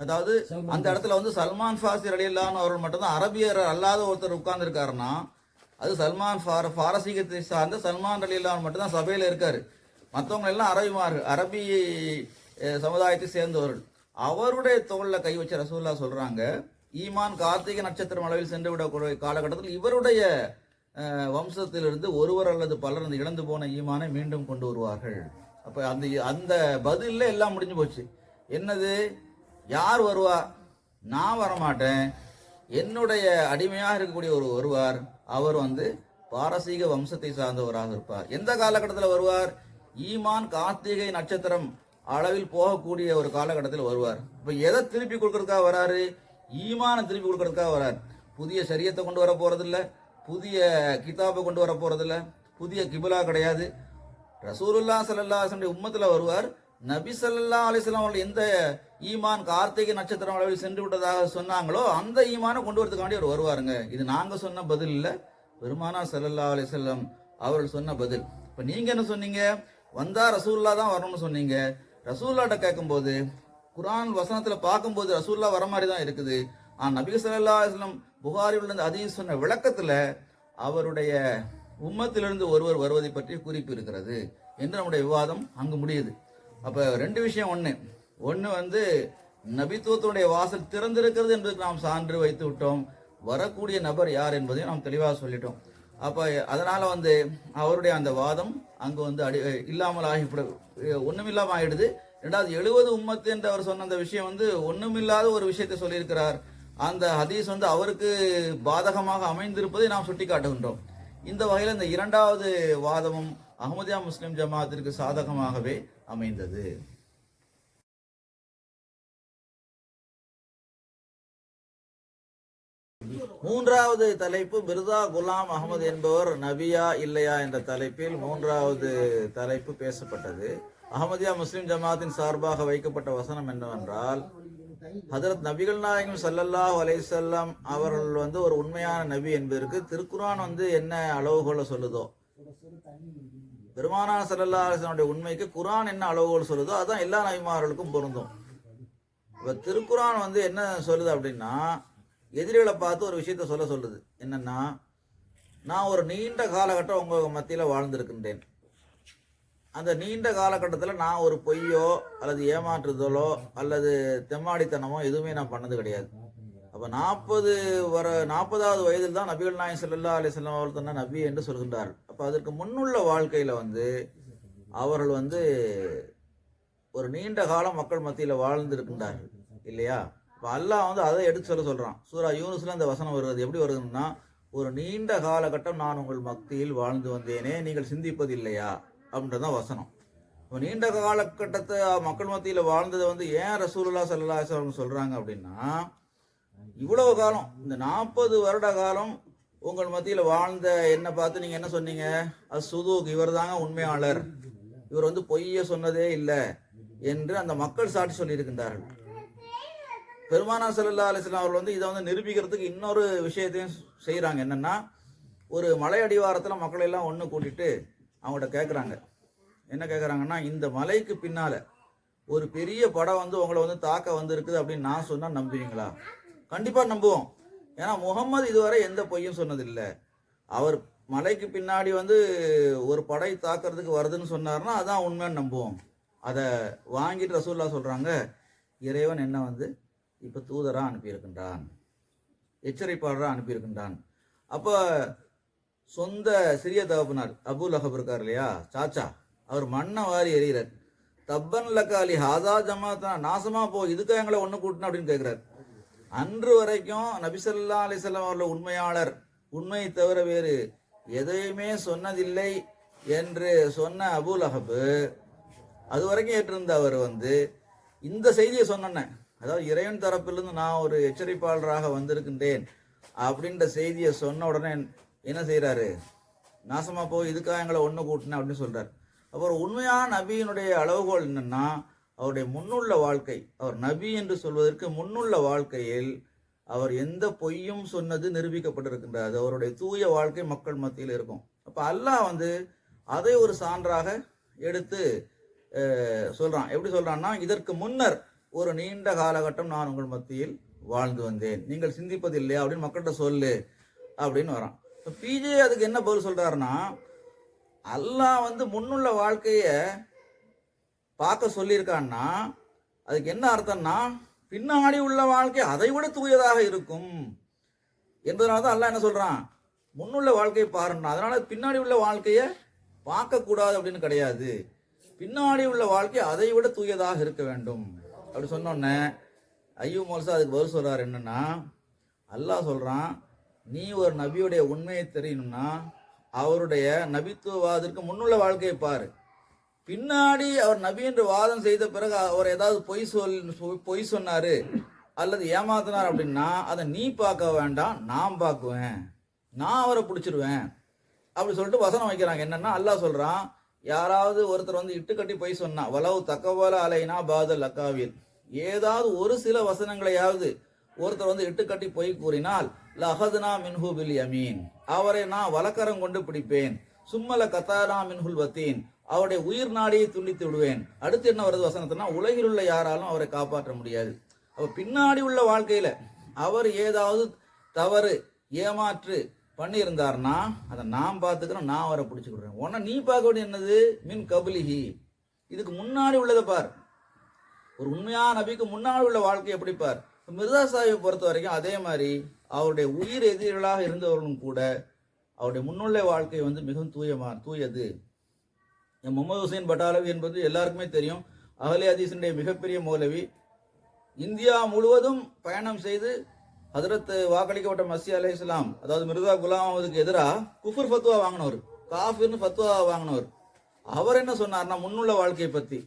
அதாவது அந்த இடத்துல சல்மான் ஃபாரிசி ரலியல்லாஹு அவர்கள் மட்டும்தான் அரபியர் அல்லாத ஒருத்தர் உட்கார்ந்துருக்காருன்னா, அது சல்மான் பாரசீகத்தை சார்ந்த சல்மான் ரலியல்லாஹு மட்டும்தான் சபையில் இருக்காரு. மற்றவங்க எல்லாம் அரபி சமுதாயத்தை சேர்ந்தவர்கள். அவருடைய தோளில் கை வச்ச ரசூலுல்லாஹ் சொல்றாங்க, ஈமான் கார்த்திகை நட்சத்திரம் அளவில் சென்று விடக்கூடிய காலகட்டத்தில் இவருடைய வம்சத்திலிருந்து ஒருவர் அல்லது பலர் அந்த இழந்து போன ஈமானை மீண்டும் கொண்டு வருவார்கள். அப்ப அந்த பதில்ல எல்லாம் முடிஞ்சு போச்சு. என்னது? யார் வருவா? நான் வரமாட்டேன், என்னுடைய அடிமையாக இருக்கக்கூடிய ஒரு வருவார். அவர் பாரசீக வம்சத்தை சார்ந்தவராக இருப்பார். எந்த காலகட்டத்தில் வருவார்? ஈமான் கார்த்திகை நட்சத்திரம் அளவில் போகக்கூடிய ஒரு காலகட்டத்தில் வருவார். இப்ப எதை திருப்பி கொடுக்கறதுக்காக வராரு? ஈமான திருப்பி கொடுக்கறதுக்காக வரார். புதிய ஷரியத்தை கொண்டு வர போறதில்ல, புதிய கிதாபை கொண்டு வர போறதில்ல, புதிய கிபிலா கிடையாது. ரசூலுல்லாஹ் ஸல்லல்லாஹு அலைஹி வஸல்லம் உம்மத்துல வருவார். நபி ஸல்லல்லாஹு அலைஹி வஸல்லம் அவர்கள் எந்த ஈமான் கார்த்திகை நட்சத்திரம் அளவில் சென்று விட்டதாக சொன்னாங்களோ அந்த ஈமானை கொண்டு வரதுக்காண்டி அவர் வருவாருங்க. இது நாங்க சொன்ன பதில் இல்ல, பெருமானார் ஸல்லல்லாஹு அலைஹி வஸல்லம் அவர்கள் சொன்ன பதில். இப்ப நீங்க என்ன சொன்னீங்க? வந்தா ரசூலுல்லாஹ் தான் வரணும்னு சொன்னீங்க. ரசூலுல்லாஹ்ட்ட கேட்கும்போது, குர்ஆன் வசனத்துல பார்க்கும்போது ரசூலுல்லாஹ் வர மாதிரி தான் இருக்குது. நபி ஸல்லல்லாஹு அலைஹி வஸல்லம் புகாரில் இருந்து ஹதீஸ் சொன்ன விளக்கத்துல அவருடைய உம்மத்திலிருந்து ஒருவர் வருவதை பற்றி குறிப்பு இருக்கிறது என்று நம்முடைய விவாதம் அங்கு முடியுது. அப்ப 2 விஷயம். ஒன்று நபித்துவத்துடைய வாசல் திறந்திருக்கிறது என்பதற்கு நாம் சான்று வைத்து விட்டோம். வரக்கூடிய நபர் யார் என்பதையும் நாம் தெளிவாக சொல்லிட்டோம். அப்ப அதனால அவருடைய அந்த வாதம் அங்கு இல்லாமல் ஒண்ணுமில்லாம ஆயிடுது. 2வது 70 உம்மத்து என்று அவர் சொன்ன அந்த விஷயம் ஒண்ணுமில்லாத ஒரு விஷயத்தை சொல்லியிருக்கிறார். அந்த ஹதீஸ் அவருக்கு பாதகமாக அமைந்திருப்பதை நாம் சுட்டி காட்டுகின்றோம். இந்த வகையில் இந்த 2வது வாதமும் அஹ்மதியா முஸ்லிம் ஜமாத்திற்கு சாதகமாகவே அமைந்தது. 3வது தலைப்பு மிர்சா குலாம் அகமது என்பவர் நபியா இல்லையா என்ற தலைப்பில் 3வது தலைப்பு பேசப்பட்டது. அஹ்மதியா முஸ்லிம் ஜமாத்தின் சார்பாக வைக்கப்பட்ட வசனம் என்னவென்றால், ஹஜரத் நபிகள் நாயகம் ஸல்லல்லாஹு அலைஹி வஸல்லம் அவர்கள் ஒரு உண்மையான நபி என்பதற்கு திருக்குர்ஆன் என்ன அளவுகோலை சொல்லுதோ, பெருமானார் ஸல்லல்லாஹு அலைஹி வஸல்லம் உண்மைக்கு குர்ஆன் என்ன அளவுகோல் சொல்லுதோ அதான் எல்லா நபிமார்களுக்கும் பொருந்தும். இப்ப திருக்குர்ஆன் என்ன சொல்லுது அப்படின்னா, எதிரிகளை பார்த்து ஒரு விஷயத்த சொல்லுது. என்னன்னா, நான் ஒரு நீண்ட காலகட்டம் உங்க மத்தியில வாழ்ந்திருக்கின்றேன். அந்த நீண்ட காலகட்டத்தில் நான் ஒரு பொய்யோ அல்லது ஏமாற்றுதலோ அல்லது தெம்மாடித்தனமோ எதுவுமே நான் பண்ணது கிடையாது. அப்ப 40வது வயதில் தான் நபிகள் நாயகம் ஸல்லல்லாஹு அலைஹி வஸல்லம் அவர்கள் தான் நபி என்று சொல்கின்றார். அப்ப அதற்கு முன்னுள்ள வாழ்க்கையில அவர்கள் ஒரு நீண்ட காலம் மக்கள் மத்தியில வாழ்ந்திருக்கின்றார்கள் இல்லையா? இப்போ அல்லாஹ் அதை எடுத்து சொல்றான். சூரா யூனுஸ்ல அந்த வசனம் வருகிறது. எப்படி வருதுன்னா, ஒரு நீண்ட காலகட்டம் நான் உங்கள் மத்தியில் வாழ்ந்து வந்தேனே, நீங்கள் சிந்திப்பது இல்லையா அப்படின்றதான் வசனம். இப்போ நீண்ட காலகட்டத்தை மக்கள் மத்தியில் வாழ்ந்ததை ஏன் ரசூலுல்லாஹ் ஸல்லல்லாஹு அலைஹி வஸல்லம் சொல்றாங்க அப்படின்னா, இவ்வளவு காலம் இந்த 40 வருட காலம் உங்கள் மத்தியில் வாழ்ந்த என்னை பார்த்து நீங்க என்ன சொன்னீங்க? அஸ்ஸுதூக், இவர் தாங்க உண்மையாளர், இவர் பொய்ய சொன்னதே இல்லை என்று அந்த மக்கள் சாட்சி சொல்லி இருக்கின்றார்கள். பெருமானார் ஸல்லல்லாஹு அலைஹி வஸல்லம் அவர்கள் இதை நிரூபிக்கிறதுக்கு இன்னொரு விஷயத்தையும் செய்யறாங்க. என்னன்னா, ஒரு மலை அடிவாரத்தில் மக்கள் எல்லாம் ஒன்று கூட்டிட்டு அவங்கள்ட்ட கேட்குறாங்க. என்ன கேட்குறாங்கன்னா, இந்த மலைக்கு பின்னால ஒரு பெரிய படம் உங்களை தாக்க இருக்குது அப்படின்னு நான் சொன்னா நம்புவீங்களா? கண்டிப்பா நம்புவோம். ஏன்னா முகம்மது இதுவரை எந்த பொய்யும் சொன்னதில்லை. அவர் மலைக்கு பின்னாடி ஒரு படை தாக்குறதுக்கு வருதுன்னு சொன்னார்னா அதான் உண்மைன்னு நம்புவோம். அதை வாங்கிட்டு ரசூலுல்லாஹ் சொல்றாங்க, இறைவன் என்ன வந்து இப்போ தூதராக அனுப்பியிருக்கின்றான், எச்சரிப்பாளராக அனுப்பியிருக்கின்றான். அப்போ சொந்த சிறிய தகப்பனார் அபூ லஹப் இருக்கார் இல்லையா, சாச்சா, அவர் மண்ணை வாரி எறிகிறார். தப்பன் லக்காலி ஹாதா ஜமாத்தா, நாசமா போ, இதுக்காக எங்களை ஒன்று கூட்டினா அப்படின்னு கேட்குறாரு. அன்று வரைக்கும் நபி ஸல்லல்லாஹு அலைஹி வஸல்லம் அவர்கள் உண்மையாளர், உண்மையை தவிர வேறு எதையுமே சொன்னதில்லை என்று சொன்ன அபூ லஹப் அது வரைக்கும் ஏற்றிருந்த அவர் வந்து இந்த செய்தியை சொன்ன, அதாவது இறைவன் தரப்பிலிருந்து நான் ஒரு எச்சரிப்பாளராக வந்திருக்கின்றேன் அப்படின்ற செய்தியை சொன்ன உடனே என்ன செய்யறாரு, நாசமா போய் இதுக்காக எங்களை ஒன்று கூட்டினேன் அப்படின்னு சொல்றாரு. அப்புறம் உண்மையான நபியினுடைய அளவுகோல் என்னன்னா அவருடைய முன்னுள்ள வாழ்க்கை. அவர் நபி என்று சொல்வதற்கு முன்னுள்ள வாழ்க்கையில் அவர் எந்த பொய்யும் சொன்னது நிரூபிக்கப்பட்டிருக்கின்றது. அவருடைய தூய வாழ்க்கை மக்கள் மத்தியில் இருக்கும். அப்ப அல்லாஹ் வந்து அதை ஒரு சான்றாக எடுத்து சொல்றான். எப்படி சொல்றான்னா, இதற்கு முன்னர் ஒரு நீண்ட காலகட்டம் நான் உங்கள் மத்தியில் வாழ்ந்து வந்தேன், நீங்கள் சிந்திப்பதில்லையா அப்படின்னு மக்கள்கிட்ட சொல்லு அப்படின்னு வரான். பிஜே அதுக்கு என்ன பதில் சொல்றாருன்னா, அல்லாஹ் வந்து முன்னுள்ள வாழ்க்கைய பார்க்க சொல்லியிருக்கான்னா அதுக்கு என்ன அர்த்தம்னா பின்னாடி உள்ள வாழ்க்கை அதை விட தூயதாக இருக்கும் என்பதனால தான் அல்லாஹ் என்ன சொல்றான், முன்னுள்ள வாழ்க்கையை பாருன்னா. அதனால பின்னாடி உள்ள வாழ்க்கைய பார்க்க கூடாது அப்படின்னு கிடையாது, பின்னாடி உள்ள வாழ்க்கை அதை விட தூயதாக இருக்க வேண்டும் அப்படி சொன்னோன்னே ஐயூப் மௌலா அதுக்கு பதில் சொல்றாரு என்னன்னா, அல்லாஹ் சொல்றான், நீ ஒரு நபியுடைய உண்மையை தெரியணும்னா அவருடைய நபித்துவவாதத்திற்கு முன்னுள்ள வாழ்க்கையை பாரு, பின்னாடி அவர் நபி என்று வாதம் செய்த பிறகு அவர் ஏதாவது பொய் சொன்னாரு அல்லது ஏமாத்தினார் அப்படின்னா அதை நீ பார்க்க வேண்டாம், நான் பார்க்குவேன், நான் அவரை பிடிச்சிருவேன் அப்படி சொல்லிட்டு வசனம் வைக்கிறாங்க. என்னன்னா அல்லாஹ் சொல்றான், யாராவது ஒருத்தர் வந்து இட்டு கட்டி பொய் சொன்னா, வலவு தக்கவல அலைனா பாதல் அக்காவில், ஏதாவது ஒரு சில வசனங்களையாவது ஒருத்தர் வந்து இட்டு கட்டி பொய் கூறினால் லஹதுனா மின்ஹு பில் யமீன், அவரை நான் வலக்கரம் கொண்டு பிடிப்பேன், சும்மல கத்தானா மின்ஹுல் வத்தீன், அவருடைய உயிர் நாடியை துண்டித்து விடுவேன். அடுத்து என்ன வருது வசனத்தினா, உலகில் உள்ள யாராலும் அவரை காப்பாற்ற முடியாது. அப்ப பின்னாடி உள்ள வாழ்க்கையில அவர் ஏதாவது தவறு ஏமாற்று பண்ணி இருந்தார்னா அதை நான் பார்த்துக்கிறேன், நான் அவரை பிடிச்சுக்கிடுறேன். உடனே நீ பார்க்க வேண்டிய என்னது, மின் கபுலிஹி, இதுக்கு முன்னாடி உள்ளதை பார். ஒரு உண்மையான நபிக்கு முன்னாடி உள்ள வாழ்க்கை எப்படி பார். மிர்சா சாஹிப்பை பொறுத்த வரைக்கும் அதே மாதிரி அவருடைய உயிர் எதிரிகளாக இருந்தவர்களும் கூட அவருடைய முன்னுள்ள வாழ்க்கை வந்து மிகவும் தூயது. முகமது ஹுசைன் பட்டாலவி என்பது எல்லாருக்குமே தெரியும், அஹ்லே ஹதீஸினுடைய மிகப்பெரிய மௌலவி. இந்தியா முழுவதும் பயணம் செய்து ஹதரத் வாக்களிக்கப்பட்ட மஸீஹ் அலைஹிஸ்ஸலாம், அதாவது மிர்சா குலாம் அஹ்மதுக்கு எதிராக குஃபர் ஃபத்வா வாங்கினவர், காஃபிர்னு ஃபத்வா வாங்கினவர். அவர் என்ன சொன்னார்னா, முன்னுள்ள வாழ்க்கையை பற்றி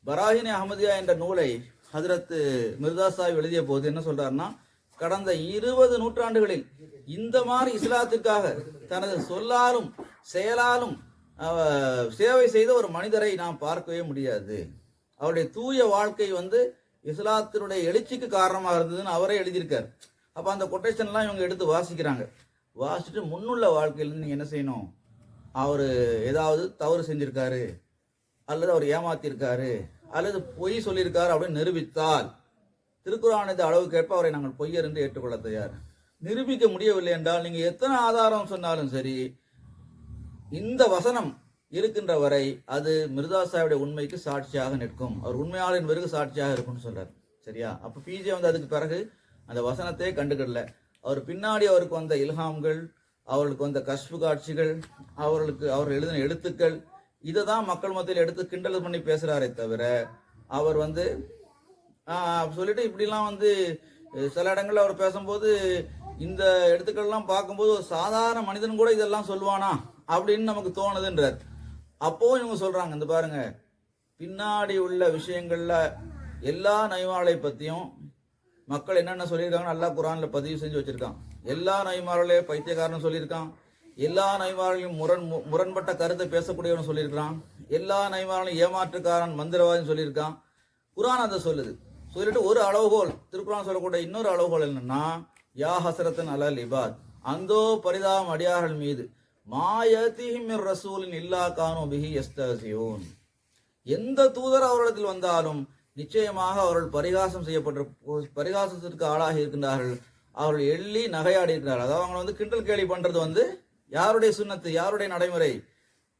பராஹினே அஹமதியா என்ற நூலை ஹதரத் மிர்சா சாஹிப் எழுதிய போது என்ன சொல்றாருன்னா, கடந்த 20 நூற்றாண்டுகளில் இந்த மாதிரி இஸ்லாத்துக்காக தனது சொல்லாலும் செயலாலும் சேவை செய்த ஒரு மனிதரை நாம் பார்க்கவே முடியாது. அவருடைய தூய வாழ்க்கை வந்து இஸ்லாத்தினுடைய எழுச்சிக்கு காரணமாக இருந்ததுன்னு அவரே எழுதியிருக்கார். அப்ப அந்த கொட்டேஷன்லாம் இவங்க எடுத்து வாசிக்கிறாங்க. வாசிச்சுட்டு முன்னுள்ள வாழ்க்கையில நீங்க என்ன செய்யணும், அவர் ஏதாவது தவறு செஞ்சிருக்காரு அல்லது அவர் ஏமாத்திருக்காரு அல்லது பொய் சொல்லியிருக்காரு அப்படின்னு நிரூபித்தால் திருக்குர்ஆனது அளவுக்கேற்ப அவரை நாங்கள் பொய்யர் என்று ஏற்றுக்கொள்ள தயார். நிரூபிக்க முடியவில்லை என்றால் நீங்க எத்தனை ஆதாரம் சொன்னாலும் சரி, இந்த வசனம் இருக்கின்ற வரை அது மிர்சா சாஹிபுடைய உண்மைக்கு சாட்சியாக நிற்கும், அவர் உண்மையாளர் என்பதற்கு சாட்சியாக இருக்கும்னு சொல்றாரு. சரியா? அப்ப பிஜே வந்து அதுக்கு பிறகு அந்த வசனத்தையே கண்டுக்கிடல. அவர் பின்னாடி அவருக்கு வந்த இல்ஹாம்கள், அவர்களுக்கு வந்த கஷ்பு காட்சிகள், அவர் எழுதின எழுத்துக்கள், இதை தான் மக்கள் மத்தியில் எடுத்து கிண்டல் பண்ணி பேசுறாரே தவிர அவர் வந்து சொல்லிட்டு இப்படிலாம் வந்து சில இடங்கள்ல அவர் பேசும்போது இந்த எழுத்துக்கள்லாம் பார்க்கும்போது ஒரு சாதாரண மனிதன் கூட இதெல்லாம் சொல்லுவானா அப்படின்னு நமக்கு தோணுதுன்றார். அப்போ இவங்க சொல்றாங்க, இந்த பாருங்க, பின்னாடி உள்ள விஷயங்கள்ல எல்லா நபிமார்களை பத்தியும் மக்கள் என்னென்ன சொல்லியிருக்காங்கன்னு அல்லாஹ் குர்ஆன்ல பதிவு செஞ்சு வச்சிருக்கான். எல்லா நபிமார்களையும் பைத்தியக்காரன் சொல்லியிருக்கான், எல்லா நபிமார்களையும் முரண்பட்ட கருத்தை பேசக்கூடியவன் சொல்லியிருக்கான், எல்லா நபிமார்களையும் ஏமாற்றுக்காரன் மந்திரவாதின்னு சொல்லியிருக்கான். குர்ஆன் அதை சொல்லுது. சொல்லிட்டு ஒரு அளவுகோல், திருக்குர்ஆன் சொல்லக்கூடிய இன்னொரு அளவுகோல் என்னன்னா, யா ஹஸ்ரத்தன் அலல் இபாத், அந்தோ பரிதாபம் அடியார்கள் மீது, மாயதிஹிம் மிர் ரசூலின் இல்லா கானு பிஹி யஸ்தஹ்சியூன், எந்த தூதர் அவர்களிடத்தில் வந்தாலும் நிச்சயமாக அவர்கள் பரிகாசத்திற்கு ஆளாகி இருக்கின்றார்கள், அவர்கள் எள்ளி நகையாடி இருக்கிறார்கள். அதாவது அவங்க வந்து கிண்டல் கேலி பண்றது வந்து யாருடைய சுன்னத்து, யாருடைய நடைமுறை,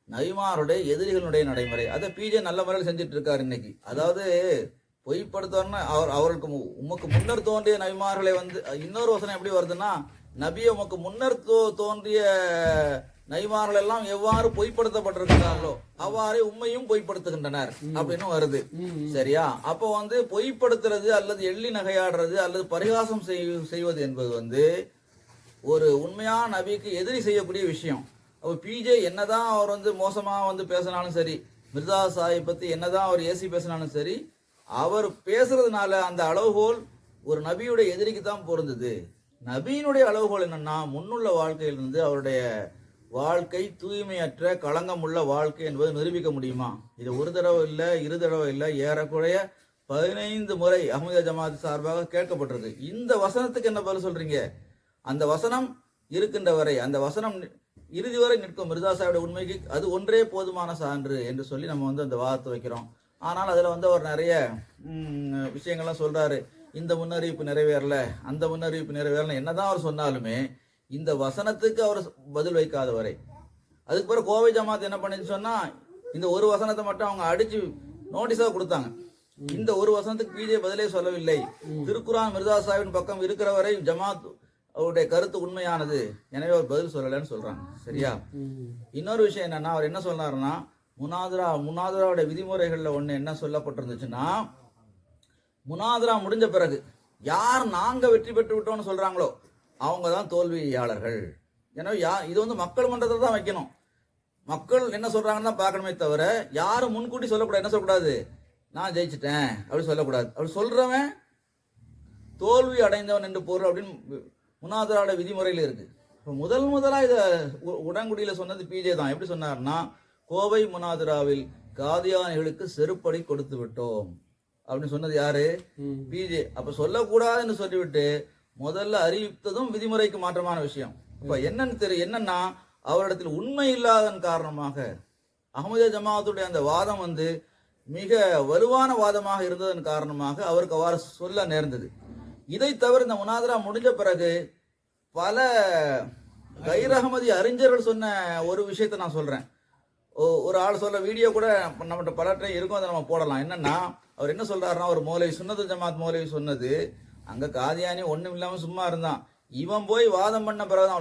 நபிமாருடைய எதிரிகளுடைய நடைமுறை. அதை பிஜே நல்ல முறையில் செஞ்சுட்டு இருக்காரு இன்னைக்கு. அதாவது பொய்ப்படுத்தவர்னா அவர்களுக்கு உமக்கு முன்னர் தோன்றிய நபிமார்களை வந்து இன்னொரு வசனம் எப்படி வருதுன்னா, நபியை உமக்கு முன்னர் தோன்றிய நபிமார்கள் எல்லாம் எவ்வாறு பொய்ப்படுத்தப்பட்டிருக்கிறார்களோ அவ்வாறே உண்மையும் பொய்ப்படுத்துகின்றனர் அப்படின்னு வருது. சரியா? அப்போ வந்து பொய்ப்படுத்துறது அல்லது எள்ளி நகையாடுறது அல்லது பரிகாசம் செய்வது என்பது வந்து ஒரு உண்மையான நபிக்கு எதிரி செய்யக்கூடிய விஷயம். அப்போ பிஜே என்னதான் அவர் வந்து மோசமா வந்து பேசினாலும் சரி, மிர்சா சாஹிப் பத்தி என்னதான் அவர் ஏசி பேசினாலும் சரி, அவர் பேசுறதுனால அந்த அளவுகோல் ஒரு நபியுடைய எதிரிக்கு தான் பொருந்தது. நபியினுடைய அளவுகோல் என்னன்னா, முன்னுள்ள வாழ்க்கையிலிருந்து அவருடைய வாழ்க்கை தூய்மையற்ற களங்கம் உள்ள வாழ்க்கை என்பது நிரூபிக்க முடியுமா? இது ஒரு தடவை இல்லை, இரு தடவை இல்லை, ஏறக்குறைய 15 முறை அஹ்மதியா ஜமாத் சார்பாக கேட்கப்பட்டிருக்கு. இந்த வசனத்துக்கு என்ன பதில் சொல்றீங்க? அந்த வசனம் இருக்கின்ற வரை, அந்த வசனம் இறுதி வரை நிற்கும் மிர்சா சாஹிபுடைய உண்மைக்கு அது ஒன்றே போதுமான சான்று என்று சொல்லி நம்ம வந்து அந்த வாதத்தை வைக்கிறோம். ஆனால் அதில் வந்து அவர் நிறைய விஷயங்கள்லாம் சொல்றாரு. இந்த முன்னறிவிப்பு நிறைவேறல, அந்த முன்னறிவிப்பு நிறைவேறல, என்னதான் அவர் சொன்னாலுமே இந்த வசனத்துக்கு அவர் பதில் வைக்காத வரை. அதுக்கு பிறகு கோவை ஜமாத் என்ன பண்ணிச்சு சொன்னா, இந்த ஒரு வசனத்தை மட்டும் அவங்க அடிச்சு நோட்டீஸாக கொடுத்தாங்க. இந்த ஒரு வசனத்துக்கு பிஜே பதிலே சொல்லவில்லை. திருக்குரான் மிர்சா சாஹிபின் பக்கம் இருக்கிற வரை ஜமாத் அவருடைய கருத்து உண்மையானது, எனவே அவர் பதில் சொல்லலைன்னு சொல்றாங்க. சரியா? இன்னொரு விஷயம் என்னன்னா, அவர் என்ன சொன்னாருன்னா, முனாதராவுடைய விதிமுறைகள்ல ஒண்ணு என்ன சொல்லப்பட்டிருந்துச்சுன்னா, முனாதரா முடிஞ்ச பிறகு யார் நாங்க வெற்றி பெற்று விட்டோம்னு சொல்றாங்களோ அவங்க தான் தோல்வியாளர்கள். எனவே இது வந்து மக்கள் மன்றத்தை தான் வைக்கணும். மக்கள் என்ன சொல்றாங்கன்னு தான் பார்க்கணுமே தவிர யாரும் முன்கூட்டி சொல்லக்கூடாது. என்ன சொல்லக்கூடாது? நான் ஜெயிச்சிட்டேன் அப்படி சொல்லக்கூடாது. அப்படி சொல்றவன் தோல்வி அடைந்தவன் என்று பொருள் அப்படின்னு முனாதராவோட விதிமுறையில் இருக்கு. இப்போ முதலா இதை உடன்குடியில சொன்னது பிஜே தான். எப்படி சொன்னார்னா, கோவை முனாதராவில் காதியானிகளுக்கு செருப்படி கொடுத்து விட்டோம் அப்படின்னு சொன்னது யாரு? பிஜே. அப்ப சொல்லக்கூடாதுன்னு சொல்லிவிட்டு முதல்ல அறிவித்ததும் விதிமுறைக்கு மாற்றமான விஷயம். இப்ப என்னன்னா, அவரிடத்தில் உண்மை இல்லாதன் காரணமாக அஹ்மதியா ஜமாத்துடைய அந்த வாதம் வந்து மிக வலுவான வாதமாக இருந்ததன் காரணமாக அவருக்கு அவ்வாறு சொல்ல நேர்ந்தது. இதை தவிர இந்த முனாதரா முடிஞ்ச பிறகு பல கைர் அஹ்மதி அறிஞர்கள் சொன்ன ஒரு விஷயத்தை நான் சொல்றேன். ஒரு ஆள் சொல்ல வீடியோ கூட நம்மகிட்ட பலற்றை இருக்கும், அதை நம்ம போடலாம். என்னன்னா, அவர் என்ன சொல்றாருன்னா, ஒரு மௌலவி சுன்னத்துல் ஜமாத் மௌலவி சொன்னது, அங்க காதியானி ஒண்ணும் இல்லாம சும்மா இருந்தான், இவன் போய் வாதம் பண்ண பிறகுதான்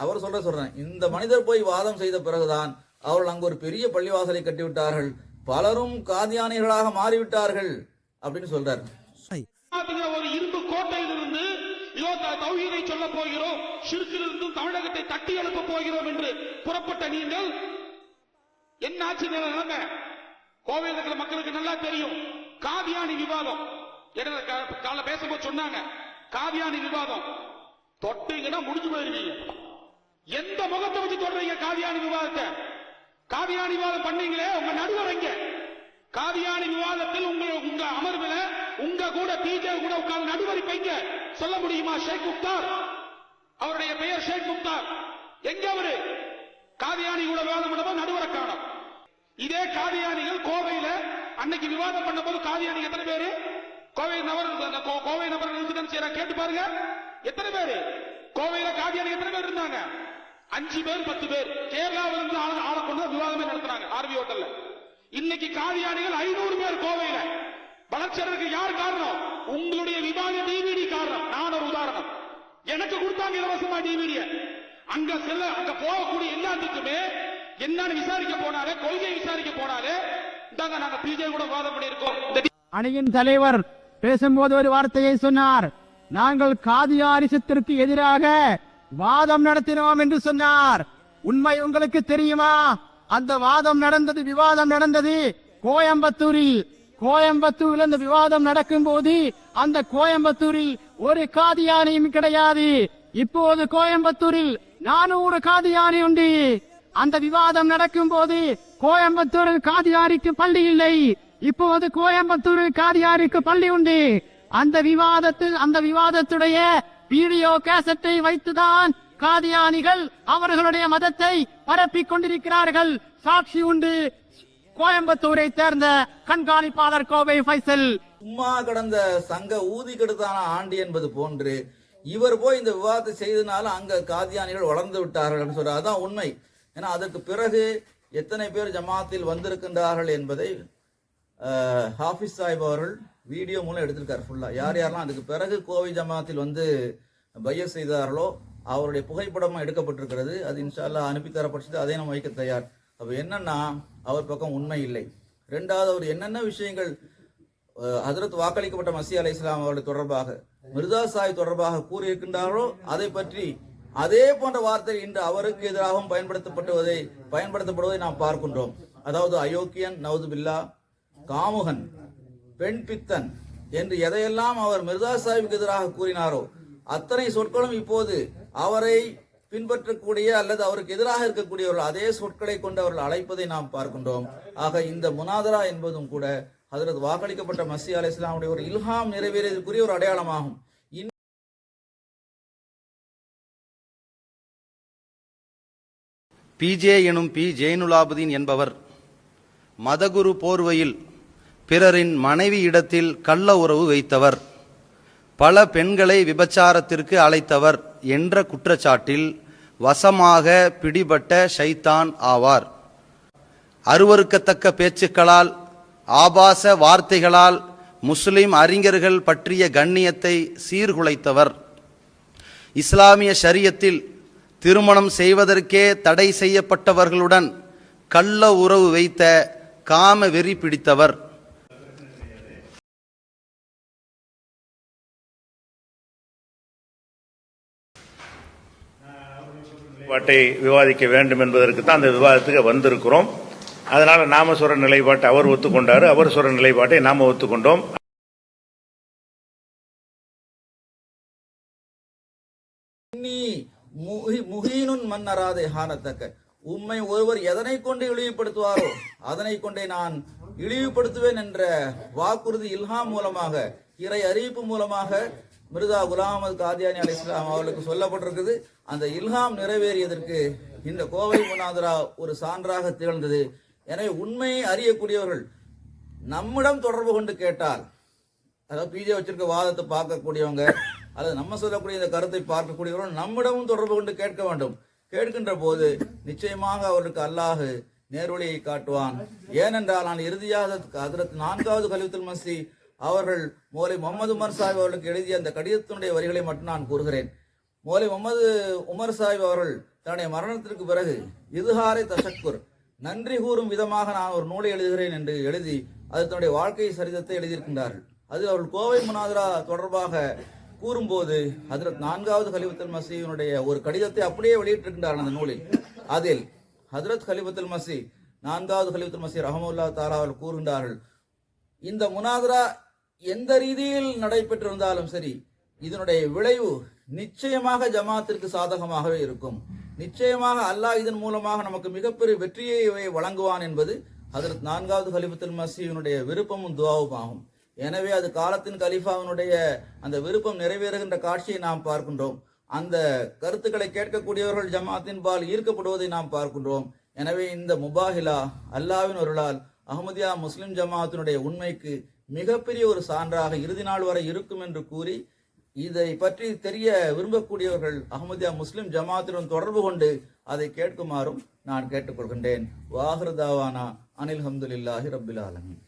அவர் சொல்றேன், இந்த மனிதர் போய் வாதம் செய்த பிறகுதான் அவர்கள் அங்கு ஒரு பெரிய பள்ளிவாசலை கட்டிவிட்டார்கள், பலரும் காதியானிகளாக மாறிவிட்டார்கள் அப்படின்னு சொல்றாரு. ஒரு இரும்பு கோட்டையிலிருந்து தௌஹீதை சொல்ல போகிறோம், ஷிர்கிலிருந்து தமிழகத்தை தட்டி எழுப்ப போகிறோம் என்று புறப்பட்ட நீங்கள் என்ன ஆட்சி நிலைமை? கோவையில் இருக்கிற மக்களுக்கு நல்லா தெரியும். காதியானி விவாதம் கால பேசும்போது சொன்னாங்க, காதியானி விவாதம் தொட்டீங்கன்னா முடிஞ்சு போயிருவீங்க. எந்த முகத்தை வச்சு தொடர்றீங்க காதியானி விவாதத்தை? காதியானி விவாதம் பண்ணீங்களே, உங்க நடுவர் எங்க? காதியானி விவாதத்தில் உங்க அமர்வில் உங்க கூட பிஜே கூட உட்கார்ந்து நடுவரிப்பீங்க சொல்ல முடியுமா? ஷேக் முக்தார், அவருடைய பெயர் ஷேக் முக்தார், எங்க அவரு? காதியானி கூட விவாதம் பண்ணும்போது நடுவரை காணும். இதே காதியானிகள் கோவையில அன்னைக்கு விவாதம் பண்ண போது காதியானிகள் எத்தனை பேரு? கோவை நபர் இன்சிடென்ட் செய்யற கேட்டு பாருங்க, எத்தனை பேரு கோவையில காதியானி எத்தனை பேர் இருந்தாங்க? 5 பேர் 10 பேர். கேரளாவில இருந்து ஆளை கொண்டு விவாதமே நடத்துறாங்க ஆர்வி ஹோட்டல்ல. இன்னைக்கு காதியானிகள் 500 பேர் கோவையில. வளர்ச்சிக்கு யார் காரணம்? உங்களுடைய விவாத டிவிடி காரணம். நான் ஒரு உதாரணம். எனக்கு கொடுத்தாங்க இலவசமா டிவிடிய. அங்க போகக்கூடிய எல்லாத்துக்குமே என்னன்னு விசாரிக்க போனாலே, கொள்கை விசாரிக்க போனாலே, இந்தாங்க நாங்க பிஜே கூட வாதம் பண்ணியிருக்கோம். அணியின் தலைவர் பேசும்போது ஒரு வார்த்தையை சொன்னார், நாங்கள் காதியானிசத்திற்கு எதிராக வாதம் நடத்தினோம் என்று சொன்னார். உண்மை உங்களுக்கு தெரியுமா? அந்த வாதம் நடந்தது, விவாதம் நடந்தது கோயம்புத்தூரில். கோயம்புத்தூரில் அந்த விவாதம் நடக்கும் போது அந்த கோயம்புத்தூரில் ஒரு காதியானியும் கிடையாது. இப்போது கோயம்புத்தூரில் 400 காதியானி உண்டு. அந்த விவாதம் நடக்கும் போது கோயம்புத்தூரில் காதியானிக்கு பள்ளி இல்லை. இப்போது கோயம்புத்தூரில் காதியானிக்கு பள்ளி உண்டு. அந்த விவாதத்துடைய வீடியோ கேசட்டை வைத்துதான் காதியானிகள் அவர்களுடைய மதத்தை பரப்பிக் கொண்டிருக்கிறார்கள். சாட்சி உண்டு, கோயம்புத்தூரை சேர்ந்த கண்காணிப்பாளர் கோவை ஃபைசல். சும்மா கடந்த சங்க ஊதி கெடுத்தான ஆண்டி என்பது போன்று இவர் போய் இந்த விவாதத்தை செய்தனால அங்க காதியானிகள் வளர்ந்து விட்டார்கள் அப்படின்னு சொல்றாரு. அதான் உண்மை. ஏன்னா அதற்கு பிறகு எத்தனை பேர் ஜமாத்தில் வந்திருக்கின்றார்கள் என்பதை ஹாஃபிஸ் சாஹிப் அவர்கள் வீடியோ மூலம் எடுத்திருக்காரு ஃபுல்லா. யார் யாரெல்லாம் அதுக்கு பிறகு கோவை ஜமாத்தில் வந்து பைய செய்தார்களோ அவருடைய புகைப்படமும் எடுக்கப்பட்டிருக்கிறது. அது இன்ஷா அல்லாஹ் அனுப்பி தரப்பட்டது, அதை நம்ம வைக்க தயார். அப்ப என்னன்னா அவர் பக்கம் உண்மை இல்லை. ரெண்டாவது, அவர் என்னென்ன விஷயங்கள் ஹஜ்ரத் வாக்களிக்கப்பட்ட மசீஹ் அலைஹிஸ்ஸலாம் அவர்கள் தொடர்பாக, மிர்சா சாஹிப் தொடர்பாக கூறியிருக்கின்றார்களோ அதை பற்றி அதே போன்ற வார்த்தை இன்று அவருக்கு எதிராகவும் பயன்படுத்தப்படுவதை நாம் பார்க்கின்றோம். அதாவது அயோக்கியன், நவுதுபில்லா, காமுகன், பெண் பித்தன் என்று எதையெல்லாம் அவர் மிர்சா சாஹிப்புக்கு எதிராக கூறினாரோ அத்தனை சொற்களும் இப்போது அவரை பின்பற்றக்கூடிய அல்லது அவருக்கு எதிராக இருக்கக்கூடியவர்கள் அதே சொற்களை கொண்டு அவர்கள் அழைப்பதை நாம் பார்க்கின்றோம். ஆக இந்த முனாதரா என்பதும் கூட ஹஜ்ரத் வாக்களிக்கப்பட்ட மசீஹ் அலைஹிஸ்ஸலாமுடைய ஒரு இல்ஹாம் நிறைவேறியதற்குரிய ஒரு அடையாளமாகும். பிஜே எனும் பி ஜெயினுலாபுதீன் என்பவர் மதகுரு போர்வையில் பிறரின் மனைவி இடத்தில் கள்ள உறவு வைத்தவர், பல பெண்களை விபச்சாரத்திற்கு அழைத்தவர் என்ற குற்றச்சாட்டில் வசமாக பிடிபட்ட ஷைத்தான் ஆவார். அருவருக்கத்தக்க பேச்சுக்களால், ஆபாச வார்த்தைகளால் முஸ்லிம் அறிஞர்கள் பற்றிய கண்ணியத்தை சீர்குலைத்தவர். இஸ்லாமிய ஷரியத்தில் திருமணம் செய்வதற்கே தடை செய்யப்பட்டவர்களுடன் கள்ள உறவு வைத்த காம வெறி பிடித்தவர். நிலைப்பாட்டை விவாதிக்க வேண்டும் என்பதற்கு தான் அந்த விவாதத்துக்கு வந்திருக்கிறோம். அதனால நாம சொல்ற நிலைப்பாட்டை அவர் ஒத்துக்கொண்டாரு, அவர் சொல்ற நிலைப்பாட்டை நாம ஒத்துக்கொண்டோம். முஹீனுன் மன்னராதே ஹானத்தக்க, உம்மை ஒருவர் எதனை கொண்டு இழிவுபடுத்துவாரோ அதனை கொண்டே நான் இழிவுபடுத்துவேன் என்ற வாக்குறுதி இல்ஹாம் மூலமாக, இறை அறிவிப்பு மூலமாக மிர்சா குலாம் அஹ்மத் காதியானி அலைஹிஸ்ஸலாம் அவர்களுக்கு சொல்லப்பட்டிருக்குது. அந்த இல்ஹாம் நிறைவேறியதற்கு இந்த கோவை முனாதரா ஒரு சான்றாக திகழ்ந்தது. எனவே உண்மையை அறியக்கூடியவர்கள் நம்மிடம் தொடர்பு கொண்டு கேட்டால், அதாவது பிஜே வச்சிருக்க வாதத்தை பார்க்கக்கூடியவங்க அல்லது நம்ம சொல்லக்கூடிய இந்த கருத்தை பார்க்கக்கூடியவர்கள் நம்மிடமும் தொடர்பு கொண்டு கேட்க வேண்டும். கேட்கின்ற போது நிச்சயமாக அவர்களுக்கு அல்லாஹ் நேர்வழியை காட்டுவான். ஏனென்றால் நான் இறுதியாக ஹஜ்ரத் 4வது கலீஃபத்துல் மஸீஹ் அவர்கள் மௌலை முகமது உமர் சாஹிப் அவர்களுக்கு எழுதிய அந்த கடிதத்தினுடைய வரிகளை மட்டும் நான் கூறுகிறேன். மௌலை முகமது உமர் சாஹிப் அவர்கள் தன்னுடைய மரணத்திற்கு பிறகு இதுஹாரை தஷக்குர், நன்றி கூறும் விதமாக நான் ஒரு நூலை எழுதுகிறேன் என்று எழுதி அது தன்னுடைய வாழ்க்கை சரிதத்தை எழுதியிருக்கின்றார்கள். அதில் அவர்கள் கோவை முனாதரா தொடர்பாக கூறும்போது ஹஜ்ரத் 4வது கலீஃபத்துல் மஸீஹினுடைய ஒரு கடிதத்தை அப்படியே வெளியிட்டிருக்கின்றார்கள் அந்த நூலில். அதில் ஹஜ்ரத் கலீஃபத்துல் மஸீஹ் 4வது கலீஃபத்துல் மஸீஹ் ரஹ்மத்துல்லாஹி தஆலா அவர்கள் கூறுகின்றார்கள், இந்த முனாதரா எந்த ரீதியில் நடைபெற்றிருந்தாலும் சரி இதனுடைய விளைவு நிச்சயமாக ஜமாத்திற்கு சாதகமாகவே இருக்கும். நிச்சயமாக அல்லாஹ் இதன் மூலமாக நமக்கு மிகப்பெரிய வெற்றியை வழங்குவான் என்பது ஹஜ்ரத் 4வது கலீஃபத்துல் மஸீஹினுடைய விருப்பமும் துஆவும் ஆகும். எனவே அது காலத்தின் கலீஃபாவினுடைய அந்த விருப்பம் நிறைவேறுகின்ற காட்சியை நாம் பார்க்கின்றோம். அந்த கருத்துக்களை கேட்கக்கூடியவர்கள் ஜமாத்தின் பால் ஈர்க்கப்படுவதை நாம் பார்க்கின்றோம். எனவே இந்த முபாஹிலா அல்லாஹ்வின் அருளால் அஹ்மதியா முஸ்லிம் ஜமாத்தினுடைய உண்மைக்கு மிகப்பெரிய ஒரு சான்றாக இறுதி நாள் வரை இருக்கும் என்று கூறி, இதை பற்றி தெரிய விரும்பக்கூடியவர்கள் அஹ்மதியா முஸ்லிம் ஜமாத்துடன் தொடர்பு கொண்டு அதை கேட்குமாறும் நான் கேட்டுக்கொள்கின்றேன். வாஹிர் தாவானா அனில் ஹம்துலில்லாஹி ரப்பில் ஆலமீன்.